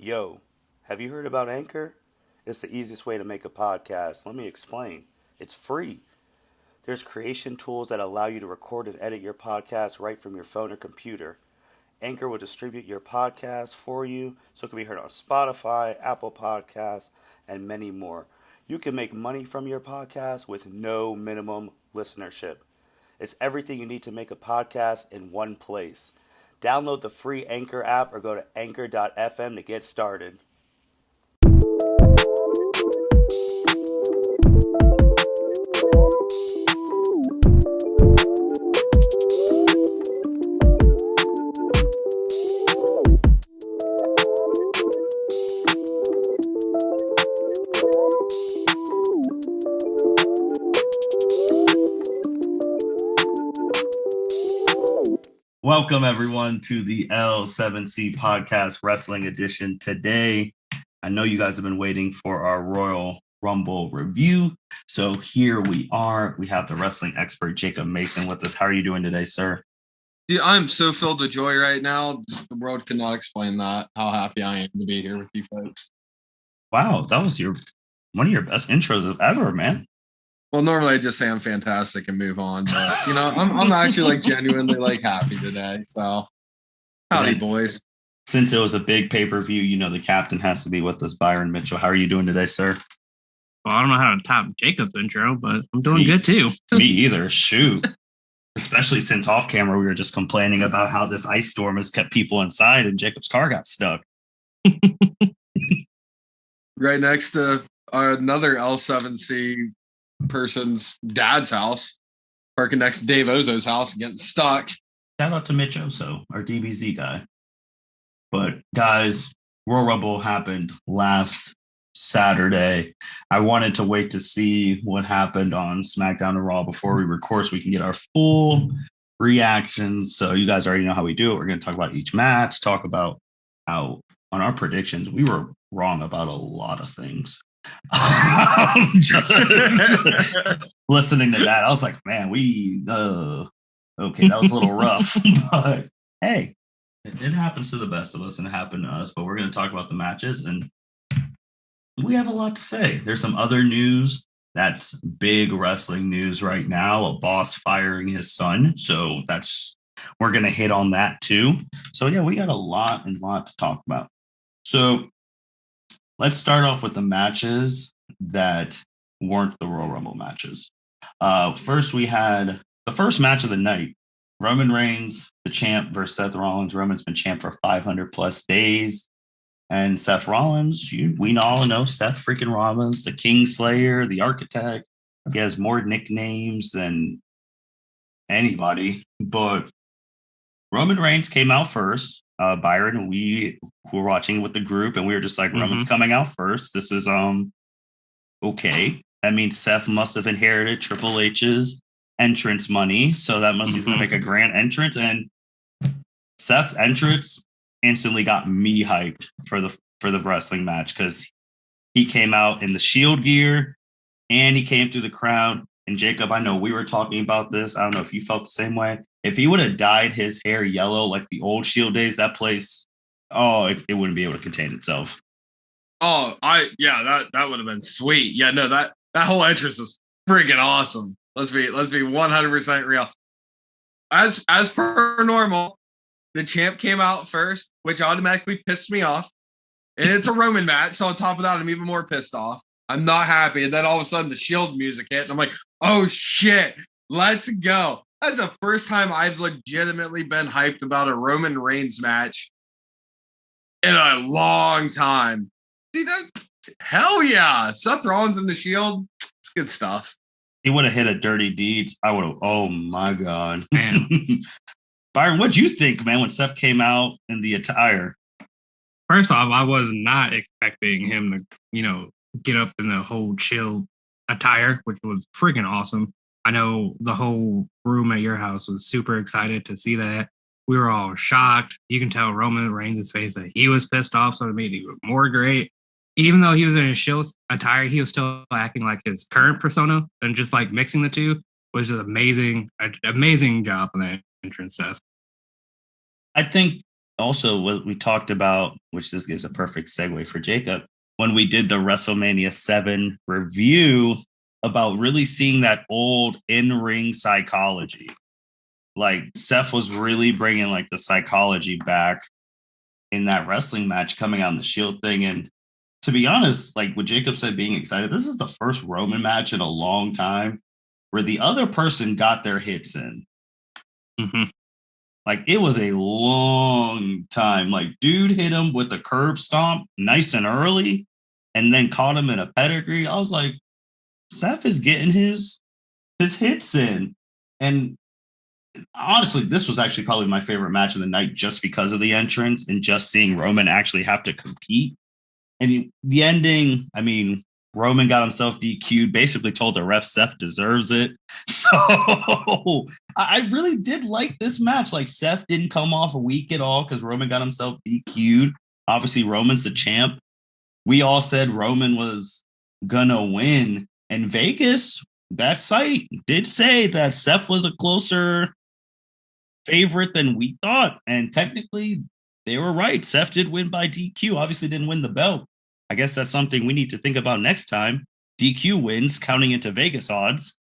Yo, have you heard about Anchor? It's the easiest way to make a podcast. Let me explain. It's free. There's creation tools that allow you to record and edit your podcast right from your phone or computer. Anchor will distribute your podcast for you so it can be heard on Spotify, Apple Podcasts, and many more. You can make money from your podcast with no minimum listenership. It's everything you need to make a podcast in one place. Download the free Anchor app or go to anchor.fm to get started. Welcome, everyone, to the L7C Podcast Wrestling Edition. Today, I know you guys have been waiting for our Royal Rumble review, so here we are. We have the wrestling expert, Jacob Mason, with us. How are you doing today, sir? Dude, I'm so filled with joy right now. Just the world cannot explain that, how happy I am to be here with you folks. Wow, that was one of your best intros ever, man. Well, normally I just say I'm fantastic and move on, but I'm actually genuinely happy today. So, howdy, boys. Since it was a big pay-per-view, the captain has to be with us, Byron Mitchell. How are you doing today, sir? Well, I don't know how to top Jacob's intro, but I'm doing good too. Me either. Shoot. Especially since off camera we were just complaining about how this ice storm has kept people inside and Jacob's car got stuck. Right next to another L7C person's dad's house, parking next to Dave Ozo's house, getting stuck. Shout out to Mitch Oso, our DBZ guy. But guys, Royal Rumble happened last Saturday. I wanted to wait to see what happened on SmackDown and Raw before we record so we can get our full reactions. So you guys already know how we do it. We're going to talk about each match, talk about how on our predictions, we were wrong about a lot of things. Just listening to that, I was like, man, okay, that was a little rough. But hey, it happens to the best of us and it happened to us. But we're going to talk about the matches and we have a lot to say. There's some other news that's big wrestling news right now. A boss firing his son. So we're going to hit on that too. So yeah, we got a lot to talk about. So let's start off with the matches that weren't the Royal Rumble matches. First, we had the first match of the night. Roman Reigns, the champ, versus Seth Rollins. Roman's been champ for 500 plus days. And Seth Rollins, we all know Seth freaking Rollins, the Kingslayer, the Architect. He has more nicknames than anybody. But Roman Reigns came out first. Byron and we were watching with the group, and we were just like, Roman's coming out first. This is okay. That means Seth must have inherited Triple H's entrance money, so that means he's going to make a grand entrance. And Seth's entrance instantly got me hyped for the wrestling match because he came out in the Shield gear and he came through the crowd. And Jacob, I know we were talking about this. I don't know if you felt the same way. If he would have dyed his hair yellow like the old Shield days, that place, it wouldn't be able to contain itself. That would have been sweet. Yeah, no, that whole entrance is freaking awesome. Let's be 100% real. As per normal, the champ came out first, which automatically pissed me off. And it's a Roman match, so on top of that, I'm even more pissed off. I'm not happy. And then all of a sudden, the Shield music hit, and I'm like, oh shit, let's go. That's the first time I've legitimately been hyped about a Roman Reigns match in a long time. See that? Hell yeah. Seth Rollins in the Shield. It's good stuff. He would have hit a Dirty Deeds. I would have, oh my God. Man. Byron, what'd you think, man, when Seth came out in the attire? First off, I was not expecting him to, get up in the whole Shield attire, which was freaking awesome. I know the whole room at your house was super excited to see that. We were all shocked. You can tell Roman Reigns' face that he was pissed off, so it made it even more great. Even though he was in his Shield attire, he was still acting like his current persona and just mixing the two was just amazing. Amazing job on that entrance, Seth. I think Also, what we talked about, which this gives a perfect segue for Jacob, when we did the WrestleMania 7 review about really seeing that old in-ring psychology. Like Seth was really bringing like the psychology back in that wrestling match coming out in the Shield thing. And to be honest, like what Jacob said, being excited, this is the first Roman match in a long time where the other person got their hits in. Mm-hmm. Like it was a long time. Like dude hit him with the curb stomp nice and early and then caught him in a pedigree. I was like, Seth is getting his hits in. And honestly, this was actually probably my favorite match of the night just because of the entrance and just seeing Roman actually have to compete. And the ending, I mean, Roman got himself DQ'd, basically told the ref Seth deserves it. So I really did like this match. Like Seth didn't come off weak at all because Roman got himself DQ'd. Obviously, Roman's the champ. We all said Roman was gonna win. And Vegas, that site did say that Seth was a closer favorite than we thought. And technically, they were right. Seth did win by DQ. Obviously, didn't win the belt. I guess that's something we need to think about next time. DQ wins, counting into Vegas odds.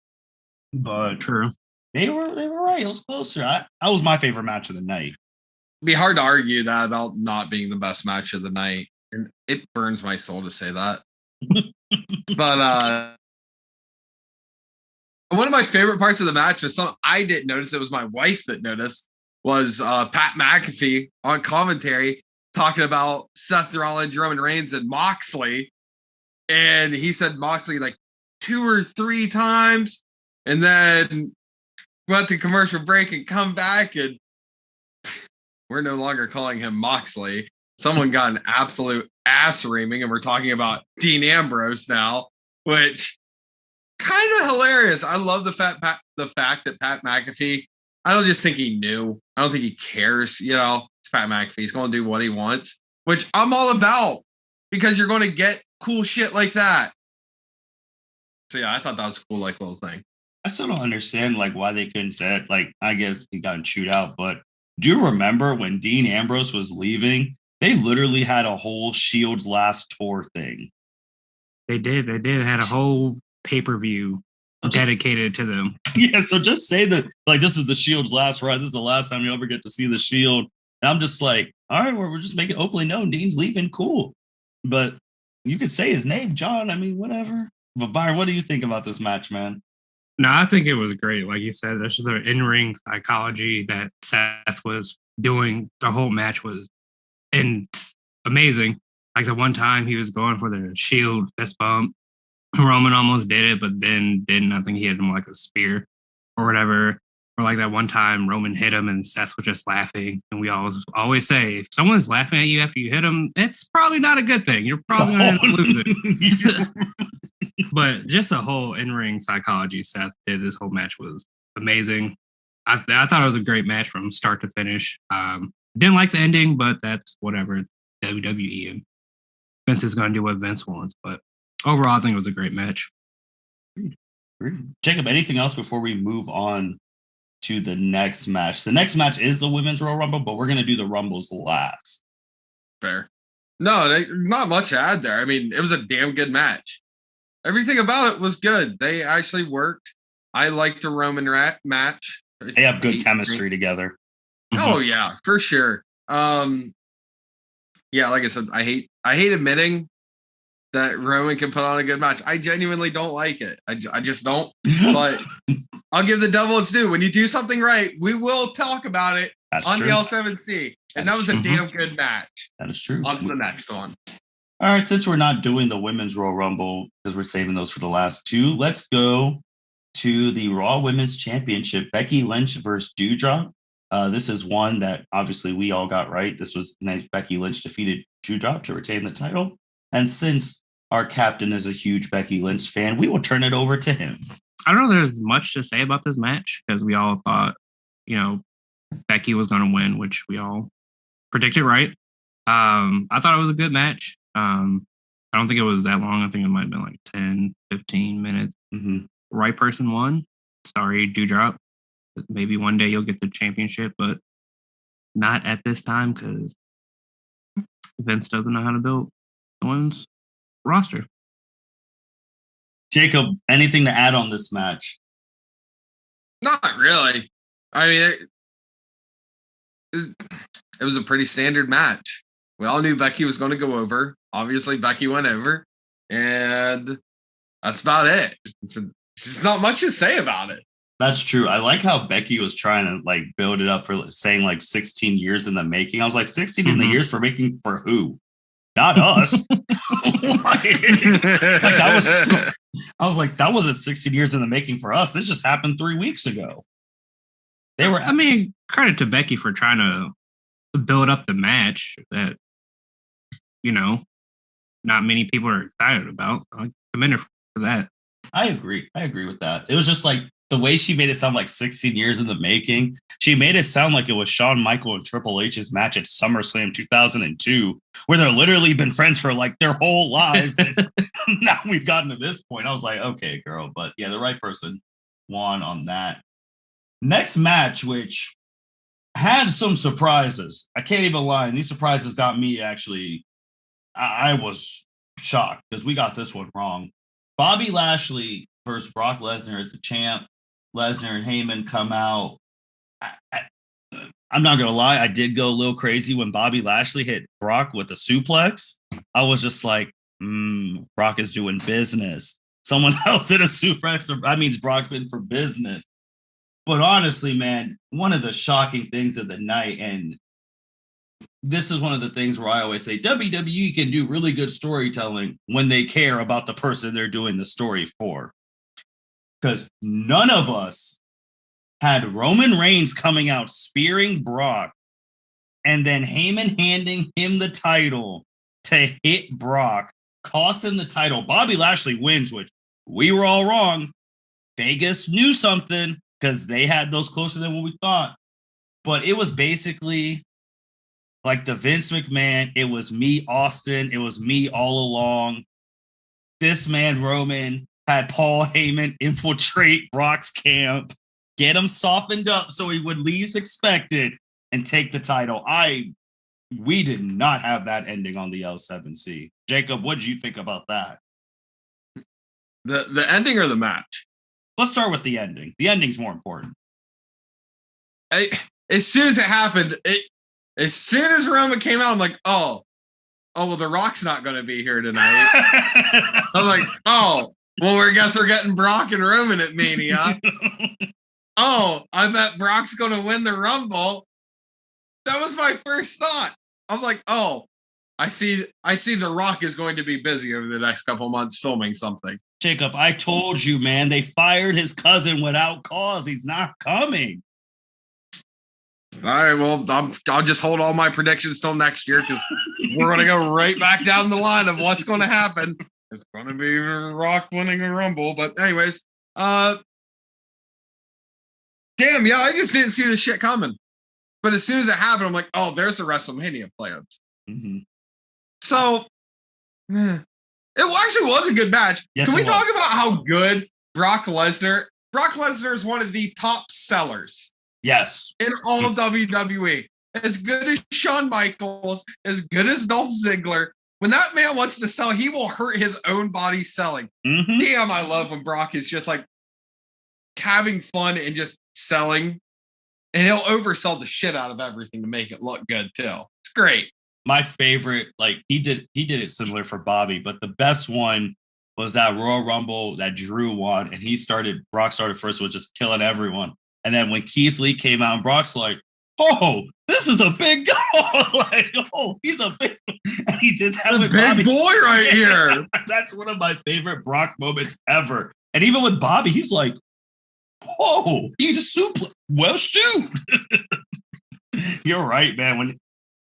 But True. They were right. It was closer. That was my favorite match of the night. It'd be hard to argue that about not being the best match of the night. And it burns my soul to say that. But one of my favorite parts of the match was something I didn't notice. It was my wife that noticed. Was Pat McAfee on commentary talking about Seth Rollins, Roman Reigns, and Moxley. And he said Moxley like 2 or 3 times. And then went to commercial break and come back. And we're no longer calling him Moxley. Someone got an absolute ass reaming. And we're talking about Dean Ambrose now, which kind of hilarious. I love the fact that Pat McAfee, I don't just think he knew. I don't think he cares. You know, it's Pat McAfee. He's going to do what he wants, which I'm all about because you're going to get cool shit like that. So, yeah, I thought that was a cool, like, little thing. I still don't understand, like, why they couldn't say it. Like, I guess he got chewed out. But do you remember when Dean Ambrose was leaving? They literally had a whole Shield's last tour thing. They did. They had a whole pay-per-view dedicated to them. Yeah, so just say that, like, this is the Shield's last ride. This is the last time you ever get to see the Shield. And I'm just like, all right, we're just making it openly known Dean's leaving. Cool. But you could say his name, John. I mean, whatever. But Byron, what do you think about this match, man? No, I think it was great. Like you said, there's the in-ring psychology that Seth was doing. The whole match was amazing. Like the one time he was going for the Shield fist bump. Roman almost did it, but then didn't. I think he hit him like a spear or whatever. Or like that one time Roman hit him and Seth was just laughing. And we always say, if someone's laughing at you after you hit them, it's probably not a good thing. You're probably going to lose it. But just the whole in-ring psychology Seth did this whole match was amazing. I thought it was a great match from start to finish. Didn't like the ending, but that's whatever. WWE and Vince is going to do what Vince wants. But overall, I think it was a great match. Jacob, anything else before we move on to the next match? The next match is the Women's Royal Rumble, but we're going to do the Rumbles last. Fair. No, not much to add there. I mean, it was a damn good match. Everything about it was good. They actually worked. I liked the Roman match. They have good chemistry together. Oh, yeah, for sure. Yeah, like I said, I hate admitting that Roman can put on a good match. I genuinely don't like it. I just don't. But I'll give the devil its due. When you do something right, we will talk about it. That's on true. The L7C. And that was a damn good match. That is true. On to the next one. All right, since we're not doing the Women's Royal Rumble because we're saving those for the last two, let's go to the Raw Women's Championship. Becky Lynch versus Doudrop. This is one that obviously we all got right. This was nice. Becky Lynch defeated Doudrop to retain the title. And since our captain is a huge Becky Lynch fan, we will turn it over to him. I don't know there's much to say about this match because we all thought, Becky was going to win, which we all predicted right. I thought it was a good match. I don't think it was that long. I think it might have been like 10, 15 minutes. Mm-hmm. Right person won. Sorry, Doudrop. Maybe one day you'll get the championship, but not at this time because Vince doesn't know how to build someone's roster. Jacob, anything to add on this match? Not really. I mean, it was a pretty standard match. We all knew Becky was going to go over. Obviously, Becky went over, and that's about it. There's not much to say about it. That's true. I like how Becky was trying to like build it up for saying like 16 years in the making. I was like, 16 in the years for making for who? Not us. I was like, that wasn't 16 years in the making for us. This just happened 3 weeks ago. They were. I mean, credit to Becky for trying to build up the match that, you know, not many people are excited about. I commend her for that. I agree. I agree with that. It was just like the way she made it sound like 16 years in the making. She made it sound like it was Shawn Michaels and Triple H's match at SummerSlam 2002, where they're literally been friends for like their whole lives. And now we've gotten to this point. I was like, okay, girl. But yeah, the right person won on that. Next match, which had some surprises. I can't even lie. And these surprises got me actually. I was shocked because we got this one wrong. Bobby Lashley versus Brock Lesnar as the champ. Lesnar and Heyman come out. I'm not going to lie. I did go a little crazy when Bobby Lashley hit Brock with a suplex. I was just like, Brock is doing business. Someone else did a suplex. That means Brock's in for business. But honestly, man, one of the shocking things of the night, and this is one of the things where I always say WWE can do really good storytelling when they care about the person they're doing the story for. Because none of us had Roman Reigns coming out spearing Brock and then Heyman handing him the title to hit Brock, cost him the title. Bobby Lashley wins, which we were all wrong. Vegas knew something because they had those closer than what we thought. But it was basically like the Vince McMahon, it was me, Austin. It was me all along. This man, Roman, had Paul Heyman infiltrate Brock's camp, get him softened up so he would least expect it, and take the title. We did not have that ending on the L7C. Jacob, what did you think about that? The ending or the match? Let's start with the ending. The ending's more important. As soon as it happened, as soon as Roman came out, I'm like, oh, well, The Rock's not going to be here tonight. I'm like, oh, well, I guess we're getting Brock and Roman at Mania. Oh, I bet Brock's going to win the Rumble. That was my first thought. I'm like, oh, I see The Rock is going to be busy over the next couple months filming something. Jacob, I told you, man, they fired his cousin without cause. He's not coming. All right, well, I'll just hold all my predictions till next year because we're going to go right back down the line of what's going to happen. It's going to be Rock winning a Rumble. But anyways, damn, yeah, I just didn't see this shit coming. But as soon as it happened, I'm like, oh, there's the WrestleMania plans. Mm-hmm. So, it actually was a good match. Yes, Can we talk about how good Brock Lesnar is one of the top sellers. Yes. In all of WWE. As good as Shawn Michaels, as good as Dolph Ziggler. When that man wants to sell, he will hurt his own body selling. Mm-hmm. Damn, I love when Brock is just like having fun and just selling. And he'll oversell the shit out of everything to make it look good too. It's great. My favorite, like he did it similar for Bobby, but the best one was that Royal Rumble that Drew won, and Brock started first with just killing everyone. And then when Keith Lee came out, and Brock's like, oh, this is a big guy. Like, oh, he's a big, and he did that with big Bobby. Boy right here. That's one of my favorite Brock moments ever. And even with Bobby, he's like, whoa, he just suplex. Well, shoot. You're right, man.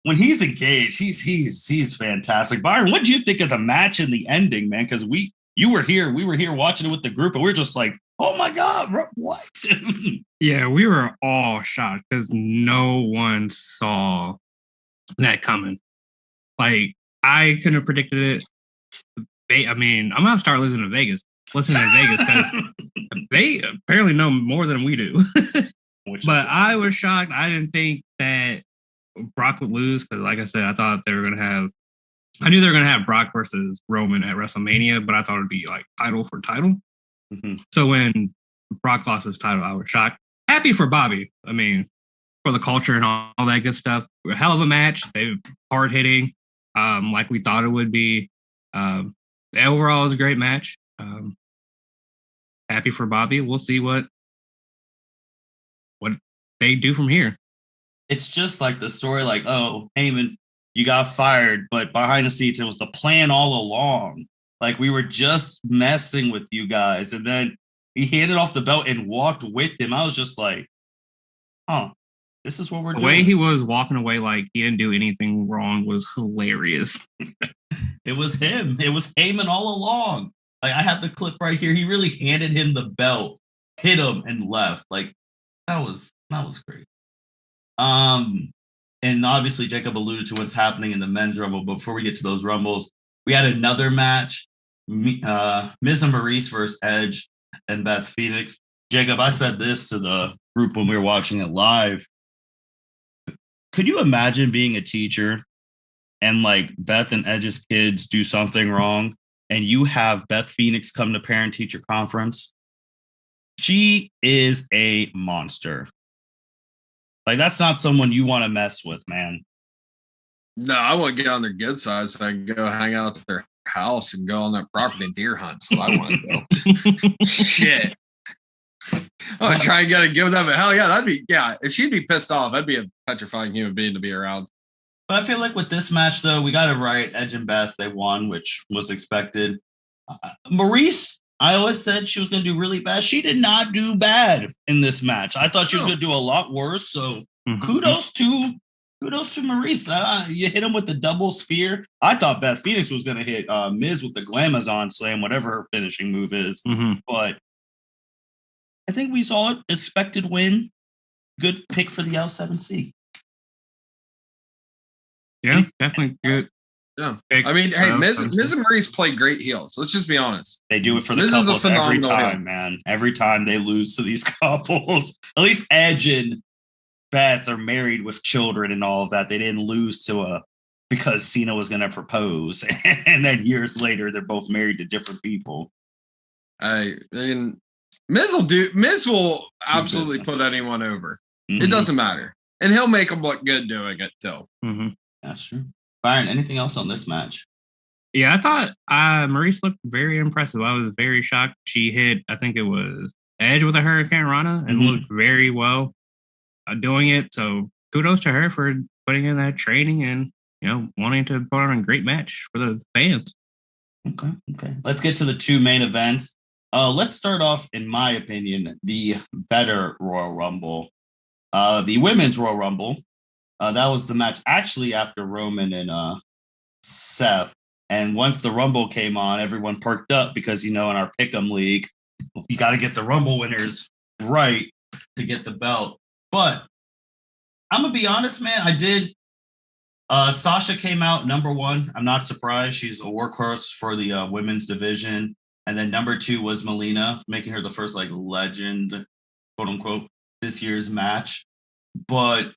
When he's engaged, he's fantastic. Byron, what did you think of the match and the ending, man? Because we were here watching it with the group, and we're just like, oh my God, what? Yeah, we were all shocked because no one saw that coming. Like, I couldn't have predicted it. I mean, I'm gonna start listening to Vegas because they apparently know more than we do. But I was shocked. I didn't think that Brock would lose because, like I said, I thought they were gonna have. I knew they were gonna have Brock versus Roman at WrestleMania, but I thought it'd be like title for title. Mm-hmm. So when Brock lost his title, I was shocked. Happy for Bobby. I mean, for the culture and all that good stuff. A hell of a match. They hard hitting, like we thought it would be. Overall, it was a great match. Happy for Bobby. We'll see what they do from here. It's just like the story, like, oh, Heyman, you got fired, but behind the scenes, it was the plan all along. Like, we were just messing with you guys. And then he handed off the belt and walked with him. I was just like, huh, this is what we're doing. The way he was walking away like he didn't do anything wrong was hilarious. It was him. It was Heyman all along. Like, I have the clip right here. He really handed him the belt, hit him, and left. Like, that was great. And obviously Jacob alluded to what's happening in the men's rumble. But before we get to those rumbles, we had another match. Mma and Maurice versus Edge and Beth Phoenix. Jacob, I said this to the group when we were watching it live. Could you imagine being a teacher and like Beth and Edge's kids do something wrong and you have Beth Phoenix come to parent-teacher conference? She is a monster. Like, that's not someone you want to mess with, man. No, I want to get on their good side so I can go hang out at their house and go on their property and deer hunt. So I want to go. Shit. I'm going to try and get a give them. But hell yeah, if she'd be pissed off, that'd be a petrifying human being to be around. But I feel like with this match, though, we got it right. Edge and Beth, they won, which was expected. Maurice, I always said she was going to do really bad. She did not do bad in this match. I thought she was going to do a lot worse. So kudos to Maurice. You hit him with the double spear. I thought Beth Phoenix was going to hit Miz with the Glamazon slam, whatever her finishing move is. But I think we saw it. Expected win. Good pick for the L7C. Yeah, definitely good. Yeah. I mean, hey, Miz and Maurice play great heels. Let's just be honest. They do it for the couples every time, man. Every time they lose to these couples. At least Edge and Beth are married with children and all of that. They didn't lose because Cena was going to propose. And then years later, they're both married to different people. I mean, Miz will absolutely put anyone over. It doesn't matter. And he'll make them look good doing it, too. That's true. Byron, anything else on this match? Yeah, I thought Maurice looked very impressive. I was very shocked. She hit, I think it was Edge with a Hurricane Rana and looked very well doing it. So kudos to her for putting in that training and, wanting to put on a great match for the fans. Okay. Let's get to the two main events. Let's start off, in my opinion, the better Royal Rumble. The women's Royal Rumble. That was the match actually after Roman and Seth. And once the Rumble came on, everyone perked up because, in our Pick'em League, you got to get the Rumble winners right to get the belt. But I'm going to be honest, man. I did. Sasha came out number one. I'm not surprised. She's a workhorse for the women's division. And then number two was Melina, making her the first legend, quote unquote, this year's match. But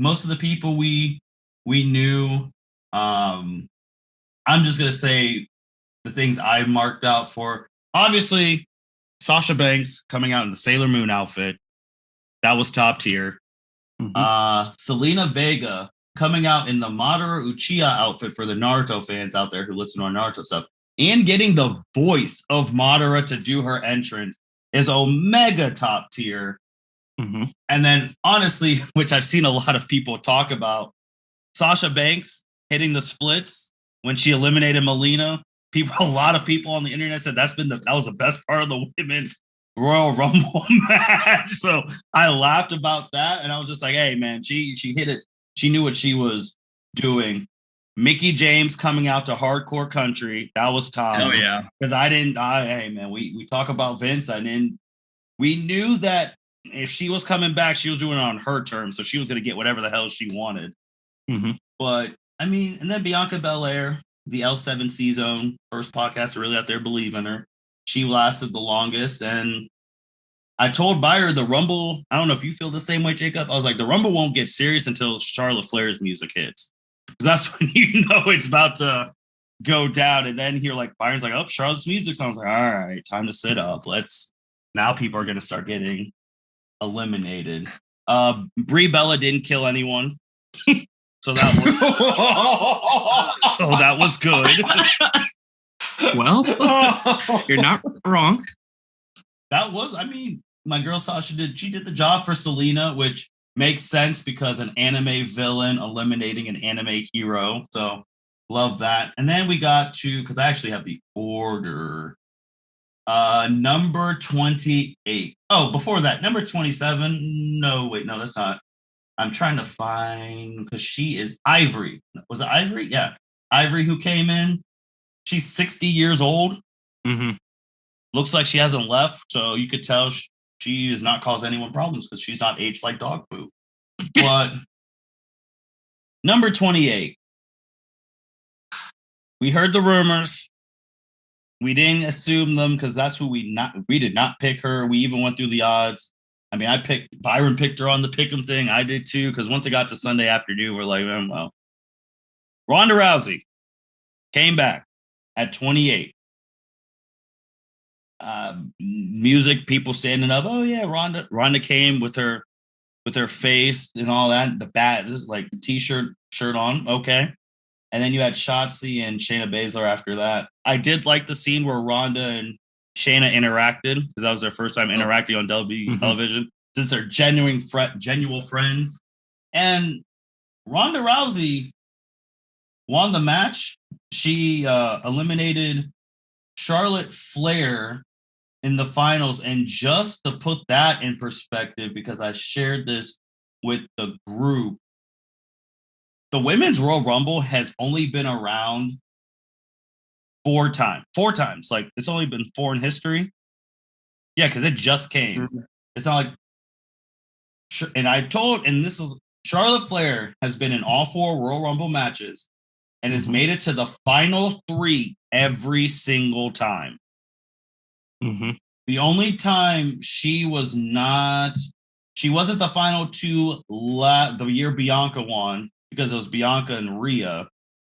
most of the people we knew, I'm just going to say the things I marked out for. Obviously, Sasha Banks coming out in the Sailor Moon outfit. That was top tier. Selena Vega coming out in the Madara Uchiha outfit for the Naruto fans out there who listen to our Naruto stuff. And getting the voice of Madara to do her entrance is omega top tier. And then, honestly, which I've seen a lot of people talk about, Sasha Banks hitting the splits when she eliminated Melina. A lot of people on the internet said that was the best part of the women's Royal Rumble match. So I laughed about that, and I was just like, "Hey, man, she hit it. She knew what she was doing." Mickey James coming out to Hardcore Country, that was top. Oh yeah, because hey, man, we talk about Vince, and we knew that. If she was coming back, she was doing it on her terms, so she was going to get whatever the hell she wanted. But, I mean, and then Bianca Belair, the L7C Zone, first podcast really out there believe in her. She lasted the longest, and I told Byron the Rumble, I don't know if you feel the same way, Jacob. I was like, the Rumble won't get serious until Charlotte Flair's music hits. Because that's when you know it's about to go down. And then you're like, Byron's like, oh, Charlotte's music. So I was like, all right, time to sit up. Now people are going to start getting eliminated. Brie Bella didn't kill anyone. So that was good. Well, you're not wrong. My girl Sasha did the job for Selena, which makes sense because an anime villain eliminating an anime hero. So love that. And then we got to, because I actually have the order. Number 28. Oh, before that, number 27. No, wait, no, that's not. I'm trying to find, because she is Ivory. Was it Ivory? Yeah. Ivory who came in. She's 60 years old. Mm-hmm. Looks like she hasn't left. So you could tell she has not caused anyone problems because she's not aged like dog poop. But number 28. We heard the rumors. We didn't assume them because that's who we did not pick her. We even went through the odds. I mean, Byron picked her on the pick'em thing. I did too, because once it got to Sunday afternoon, we're like, well, Ronda Rousey came back at 28. Music, people standing up. Oh yeah, Ronda came with her face and all that. The bat, like t-shirt, shirt on. Okay. And then you had Shotzi and Shayna Baszler after that. I did like the scene where Ronda and Shayna interacted because that was their first time interacting on WWE television since they're genuine friends. And Ronda Rousey won the match. She eliminated Charlotte Flair in the finals. And just to put that in perspective, because I shared this with the group, the Women's Royal Rumble has only been around 4 times. 4 times. Like, it's only been 4 in history. Yeah, because it just came. Mm-hmm. It's not like... And this is... Charlotte Flair has been in all 4 Royal Rumble matches and has made it to the final 3 every single time. Mm-hmm. The only time she wasn't the final 2 the year Bianca won, because it was Bianca and Rhea.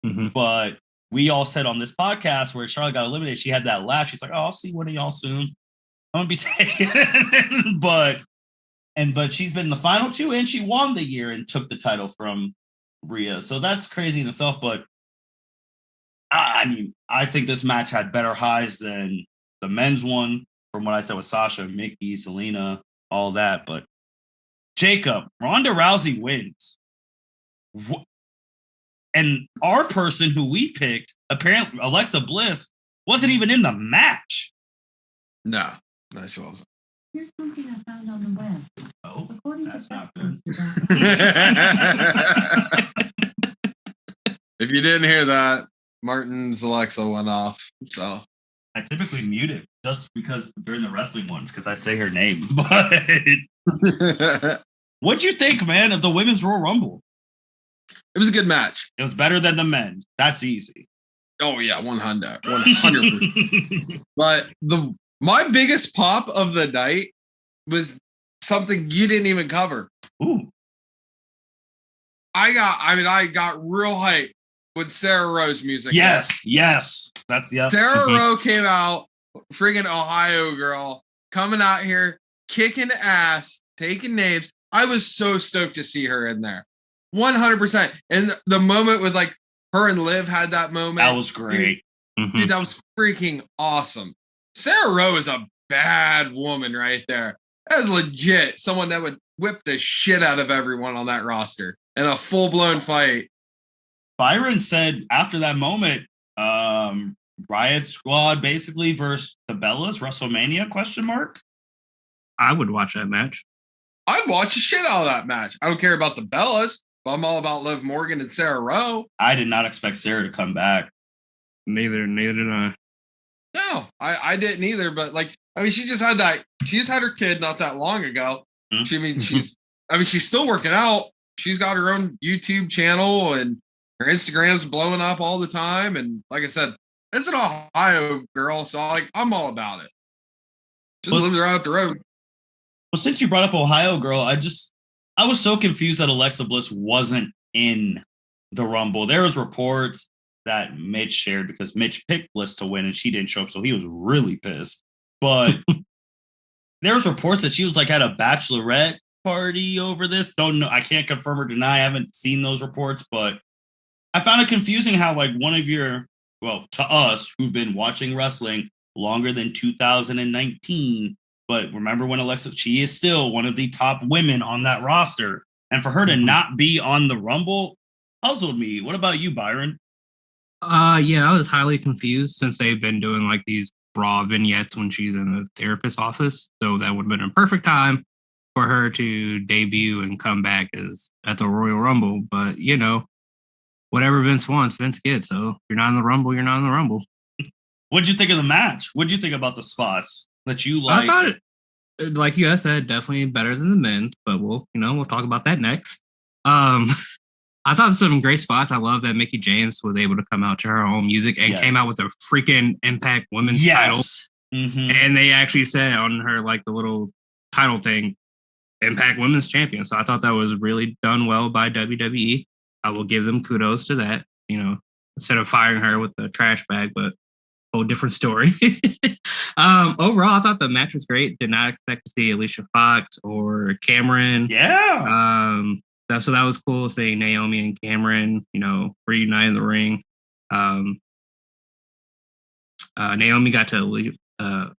Mm-hmm. But we all said on this podcast where Charlotte got eliminated, she had that laugh. She's like, oh, I'll see one of y'all soon. I'm going to be taken. But she's been in the final 2, and she won the year and took the title from Rhea. So that's crazy in itself. But I mean, I think this match had better highs than the men's one, from what I said with Sasha, Mickey, Selena, all that. But Jacob, Ronda Rousey wins. And our person who we picked, apparently Alexa Bliss, wasn't even in the match. No, she wasn't. Here's something I found on the web. Oh, according that's to not good. If you didn't hear that, Martin's Alexa went off. So I typically mute it just because during the wrestling ones, because I say her name. But what'd you think, man, of the Women's Royal Rumble? It was a good match. It was better than the men's. That's easy. Oh yeah, 100%. But my biggest pop of the night was something you didn't even cover. Ooh. I got real hyped with Sarah Rowe's music. Yes. Sarah Rowe came out, friggin' Ohio girl, coming out here, kicking ass, taking names. I was so stoked to see her in there. 100%. And the moment with like her and Liv had that moment. That was great. Dude, that was freaking awesome. Sarah Rowe is a bad woman right there. That's legit someone that would whip the shit out of everyone on that roster in a full-blown fight. Byron said after that moment, Riot Squad basically versus the Bellas, WrestleMania, ? I would watch that match. I'd watch the shit out of that match. I don't care about the Bellas, but I'm all about Liv Morgan and Sarah Rowe. I did not expect Sarah to come back. Neither did I. No, I didn't either. But like, I mean, she just had her kid not that long ago. Mm-hmm. She's still working out. She's got her own YouTube channel and her Instagram's blowing up all the time. And like I said, it's an Ohio girl, so I'm all about it. She lives right up the road. Well, since you brought up Ohio Girl, I was so confused that Alexa Bliss wasn't in the Rumble. There was reports that Mitch shared because Mitch picked Bliss to win and she didn't show up, so he was really pissed. But there was reports that she was like at a bachelorette party over this. Don't know. I can't confirm or deny. I haven't seen those reports, but I found it confusing how like one of your, well, to us who've been watching wrestling longer than 2019, but remember when Alexa, she is still one of the top women on that roster. And for her to not be on the Rumble puzzled me. What about you, Byron? Yeah, I was highly confused since they've been doing like these Raw vignettes when she's in the therapist's office. So that would have been a perfect time for her to debut and come back as at the Royal Rumble. But you know, whatever Vince wants, Vince gets. So if you're not in the Rumble, you're not in the Rumble. What'd you think of the match? What'd you think about the spots that you liked? I thought it, like you guys said, definitely better than the men, but we'll talk about that next. I thought some great spots. I love that Mickie James was able to come out to her own music and came out with a freaking Impact Women's title. Mm-hmm. And they actually said on her, like the little title thing, Impact Women's Champion. So I thought that was really done well by WWE. I will give them kudos to that. You know, instead of firing her with the trash bag, but whole different story. Overall, I thought the match was great. Did not expect to see Alicia Fox or Cameron. Yeah. So that was cool seeing Naomi and Cameron, reunite in the ring. Naomi got to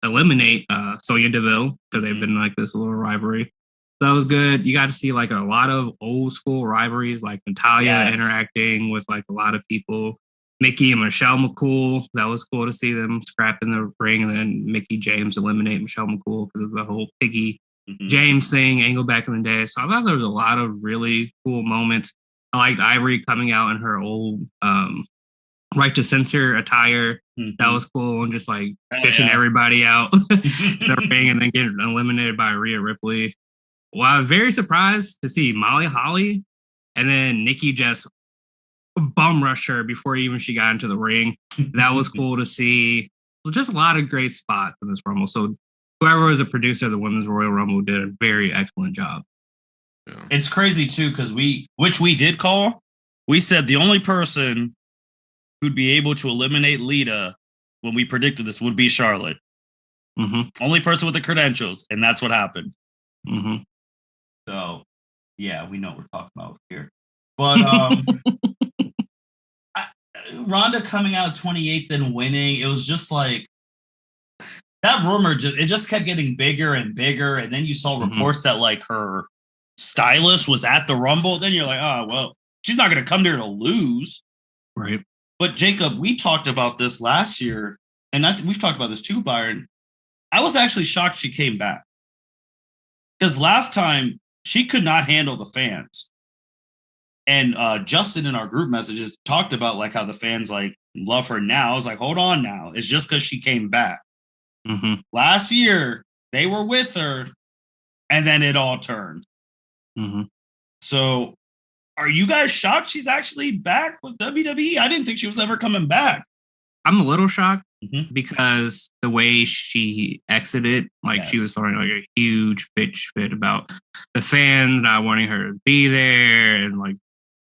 eliminate Sonya Deville because they've been like this little rivalry. So that was good. You got to see like a lot of old school rivalries, like Natalya interacting with like a lot of people. Mickie and Michelle McCool. That was cool to see them scrap in the ring, and then Mickie James eliminate Michelle McCool because of the whole Piggy James thing angle back in the day. So I thought there was a lot of really cool moments. I liked Ivory coming out in her old right to censor attire. That was cool, and just like bitching everybody out in the ring and then getting eliminated by Rhea Ripley. Well, I was very surprised to see Molly Holly and then Nikki just bum rush her before even she got into the ring. That was cool to see. Just a lot of great spots in this Rumble. So whoever was a producer of the Women's Royal Rumble did a very excellent job. Yeah. It's crazy too, because we did call. We said the only person who'd be able to eliminate Lita when we predicted this would be Charlotte. Only person with the credentials, and that's what happened. So, yeah, we know what we're talking about here. But Ronda coming out 28th and winning, it was just like that rumor. It just kept getting bigger and bigger, and then you saw reports that like her stylist was at the Rumble. Then you're like, oh well, she's not going to come there to lose, right? But Jacob, we talked about this last year, and we've talked about this too, Byron. I was actually shocked she came back because last time she could not handle the fans. And Justin in our group messages talked about like how the fans like love her now. I was like, hold on now. It's just because she came back. Last year, they were with her, and then it all turned. So are you guys shocked she's actually back with WWE? I didn't think she was ever coming back. I'm a little shocked because the way she exited, like she was throwing like a huge bitch fit about the fans not wanting her to be there and like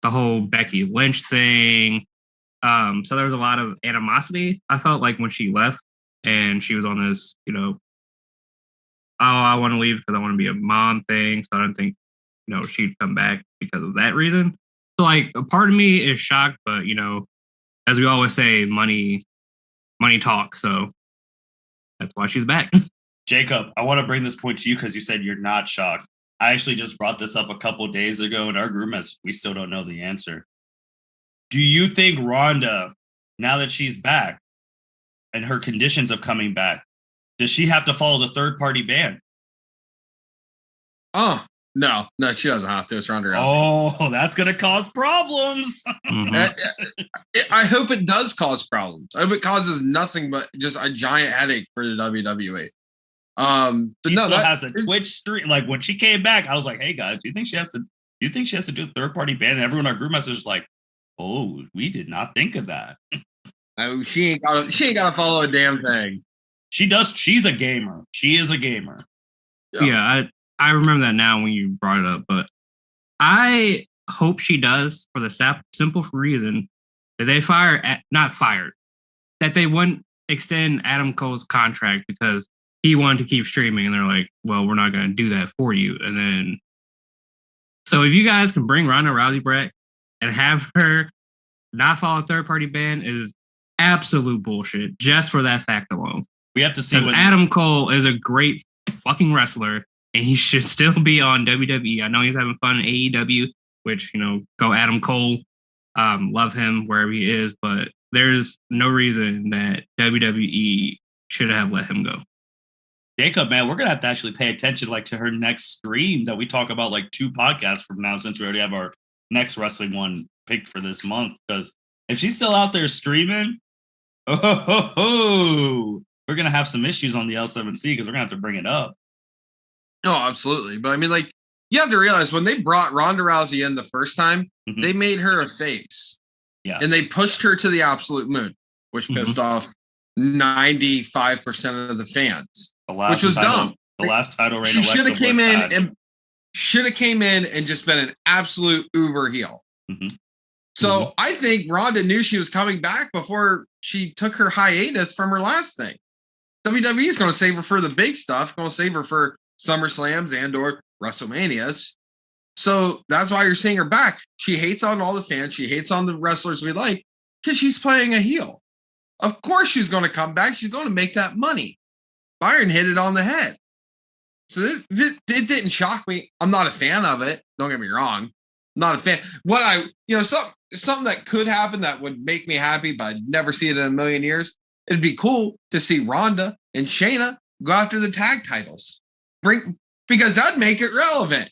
the whole Becky Lynch thing. So there was a lot of animosity, I felt like, when she left and she was on this, I want to leave because I want to be a mom thing. So I don't think, she'd come back because of that reason. So like a part of me is shocked, but as we always say, money talks. So that's why she's back. Jacob, I want to bring this point to you because you said you're not shocked. I actually just brought this up a couple days ago in our group message. We still don't know the answer. Do you think Ronda, now that she's back and her conditions of coming back, does she have to follow the third-party ban? Oh, no, she doesn't have to. It's Ronda Rousey. Oh, that's going to cause problems. I hope it does cause problems. I hope it causes nothing but just a giant headache for the WWE. But she still has a Twitch stream. Like when she came back, I was like, "Hey guys, do you think she has to do a third party ban?" And everyone in our group message is like, "Oh, we did not think of that." She ain't got to follow a damn thing. She does. She's a gamer. She is a gamer. Yeah, I remember that now when you brought it up, but I hope she does for the simple reason that they not fired, that they wouldn't extend Adam Cole's contract because he wanted to keep streaming, and they're like, well, we're not going to do that for you. And then, so if you guys can bring Ronda Rousey back and have her not follow a third-party ban is absolute bullshit, just for that fact alone. We have to see what Adam Cole is a great fucking wrestler, and he should still be on WWE. I know he's having fun in AEW, which, go Adam Cole. Love him wherever he is, but there's no reason that WWE should have let him go. Jacob, man, we're gonna have to actually pay attention to her next stream that we talk about 2 podcasts from now, since we already have our next wrestling one picked for this month. Because if she's still out there streaming, we're gonna have some issues on the L7C because we're gonna have to bring it up. Oh, absolutely. But I mean, you have to realize when they brought Ronda Rousey in the first time, they made her a face. Yeah. And they pushed her to the absolute moon, which pissed off 95% of the fans. Which was dumb. The last title reign. She should have came in and just been an absolute uber heel. So I think Ronda knew she was coming back before she took her hiatus from her last thing. WWE is going to save her for the big stuff, going to save her for SummerSlams and or WrestleManias. So that's why you're seeing her back. She hates on all the fans. She hates on the wrestlers we like because she's playing a heel. Of course she's going to come back. She's going to make that money. Byron hit it on the head. So this it didn't shock me. I'm not a fan of it. Don't get me wrong. I'm not a fan. Something that could happen that would make me happy, but I'd never see it in a million years. It'd be cool to see Ronda and Shayna go after the tag titles. Because that'd make it relevant.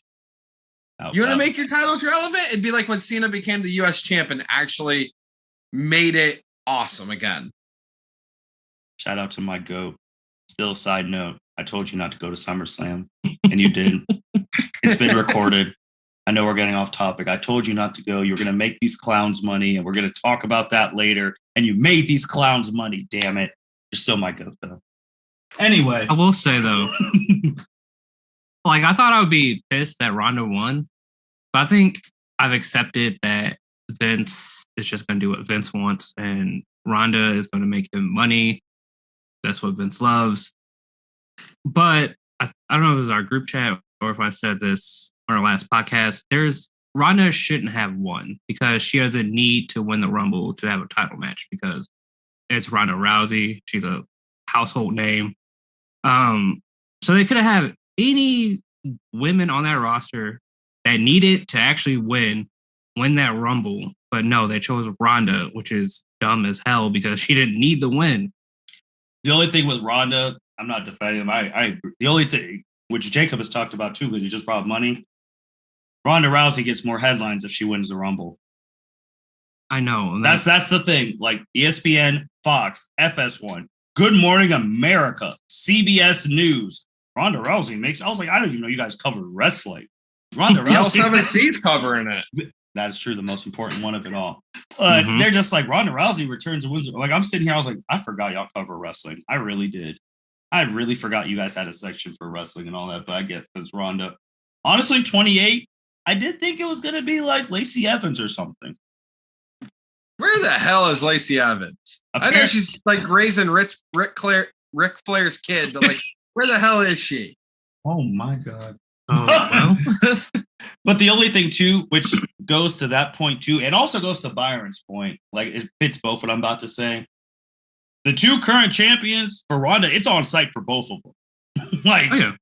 You want to make your titles relevant? It'd be like when Cena became the U.S. champ and actually made it awesome again. Shout out to my GOAT. Still, side note, I told you not to go to SummerSlam, and you did. It's been recorded. I know we're getting off topic. I told you not to go. You were going to make these clowns money, and we're going to talk about that later. And you made these clowns money, damn it. You're still my GOAT, though. Anyway. I will say, though, I thought I would be pissed that Ronda won, but I think I've accepted that Vince is just going to do what Vince wants, and Ronda is going to make him money. That's what Vince loves. But I don't know if it was our group chat or if I said this on our last podcast. Ronda shouldn't have won because she doesn't need to win the Rumble to have a title match because it's Ronda Rousey. She's a household name. So they could have had any women on that roster that needed to actually win that Rumble. But no, they chose Ronda, which is dumb as hell because she didn't need the win. The only thing with Ronda, I'm not defending him. I agree. The only thing, which Jacob has talked about too, because he just brought money, Ronda Rousey gets more headlines if she wins the Rumble. I know. That's the thing. ESPN, Fox, FS1, Good Morning America, CBS News. Ronda Rousey makes. I was like, I don't even know you guys cover wrestling. Ronda Rousey. L7C's covering it. That is true, the most important one of it all. But they're just like, Ronda Rousey returns and wins. I'm sitting here, I was like, I forgot y'all cover wrestling. I really did. I really forgot you guys had a section for wrestling and all that. But I get because Ronda, honestly, 28, I did think it was going to be like Lacey Evans or something. Where the hell is Lacey Evans? I know she's raising Ric Flair's kid, but where the hell is she? Oh my God. Oh, well. But the only thing too, which goes to that point too, and also goes to Byron's point, it fits both what I'm about to say. The 2 current champions for Ronda, it's on site for both of them.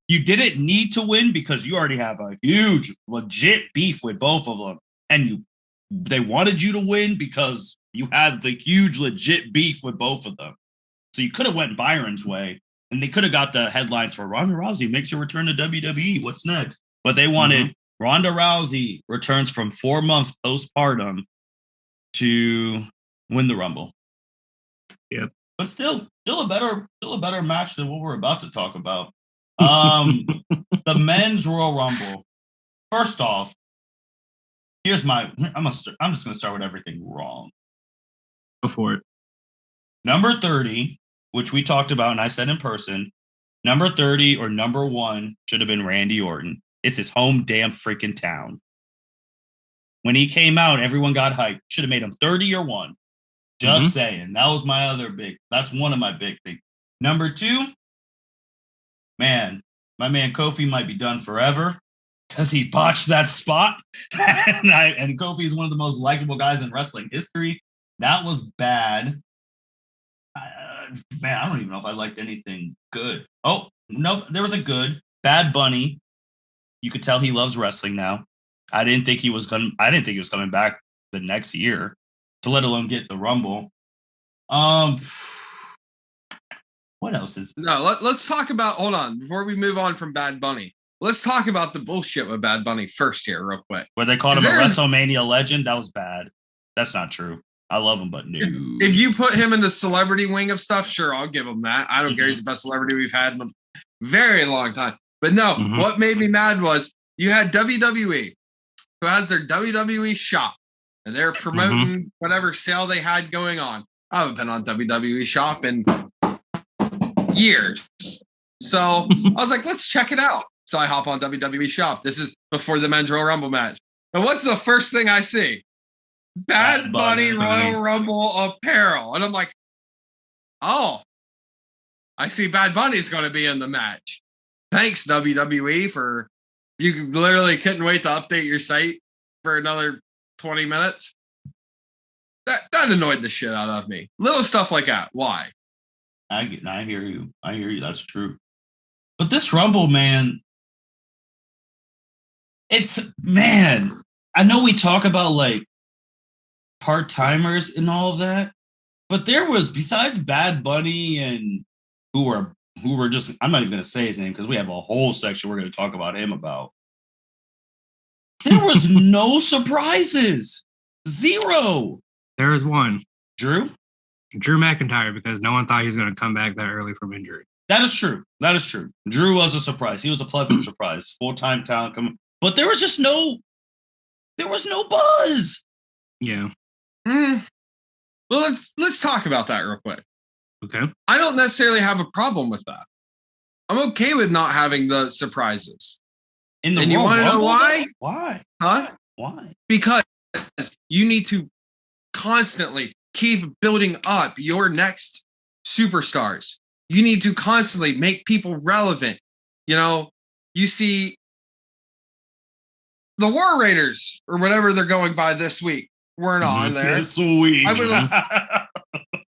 You didn't need to win because you already have a huge, legit beef with both of them, and they wanted you to win because you had the huge, legit beef with both of them. So you could have went Byron's way, and they could have got the headlines for Ronda Rousey makes her return to WWE. What's next? But they wanted Ronda Rousey returns from 4 months postpartum to win the Rumble. Yep. But still a better match than what we're about to talk about. The men's Royal Rumble. First off, I'm just gonna start with everything wrong. Go for it. Number 30, which we talked about and I said in person, Number 30 or number 1 should have been Randy Orton. It's his home damn freaking town. When he came out, everyone got hyped. Should have made him 30 or 1. Just saying. That was my other that's one of my big things. Number 2, man, my man Kofi might be done forever because he botched that spot. and Kofi is one of the most likable guys in wrestling history. That was bad. Man, I don't even know if I liked anything good. Oh, no, there was a good. Bad Bunny. You could tell he loves wrestling now. I didn't think he was coming back the next year, to let alone get the Rumble. What else is No, let's talk about, hold on, before we move on from Bad Bunny. Let's talk about the bullshit with Bad Bunny first here, real quick. Where they called him a WrestleMania legend? That was bad. That's not true. I love him, but no. If you put him in the celebrity wing of stuff, sure, I'll give him that. I don't care. He's the best celebrity we've had in a very long time. But no, what made me mad was you had WWE, who has their WWE shop, and they're promoting whatever sale they had going on. I haven't been on WWE shop in years. So I was like, let's check it out. So I hop on WWE shop. This is before the Men's Royal Rumble match. And what's the first thing I see? Bad Bunny Royal Rumble apparel. And I'm like, oh, I see Bad Bunny's going to be in the match. Thanks, WWE, for you literally couldn't wait to update your site for another 20 minutes. That annoyed the shit out of me. Little stuff like that. Why? I hear you. I hear you. That's true. But this Rumble, man, I know we talk about like part-timers and all of that, but there was, besides Bad Bunny and who were just, I'm not even going to say his name because we have a whole section we're going to talk about him about. There was no surprises. Zero. There was one. Drew McIntyre, because no one thought he was going to come back that early from injury. That is true. Drew was a surprise. He was a pleasant surprise. Full-time talent coming. But there was no buzz. Yeah. Well, let's talk about that real quick. Okay. I don't necessarily have a problem with that. I'm okay with not having the surprises. And you want to know why? Why? Huh? Why? Because you need to constantly keep building up your next superstars. You need to constantly make people relevant. You know, you see the War Raiders or whatever they're going by this week weren't on there. This week.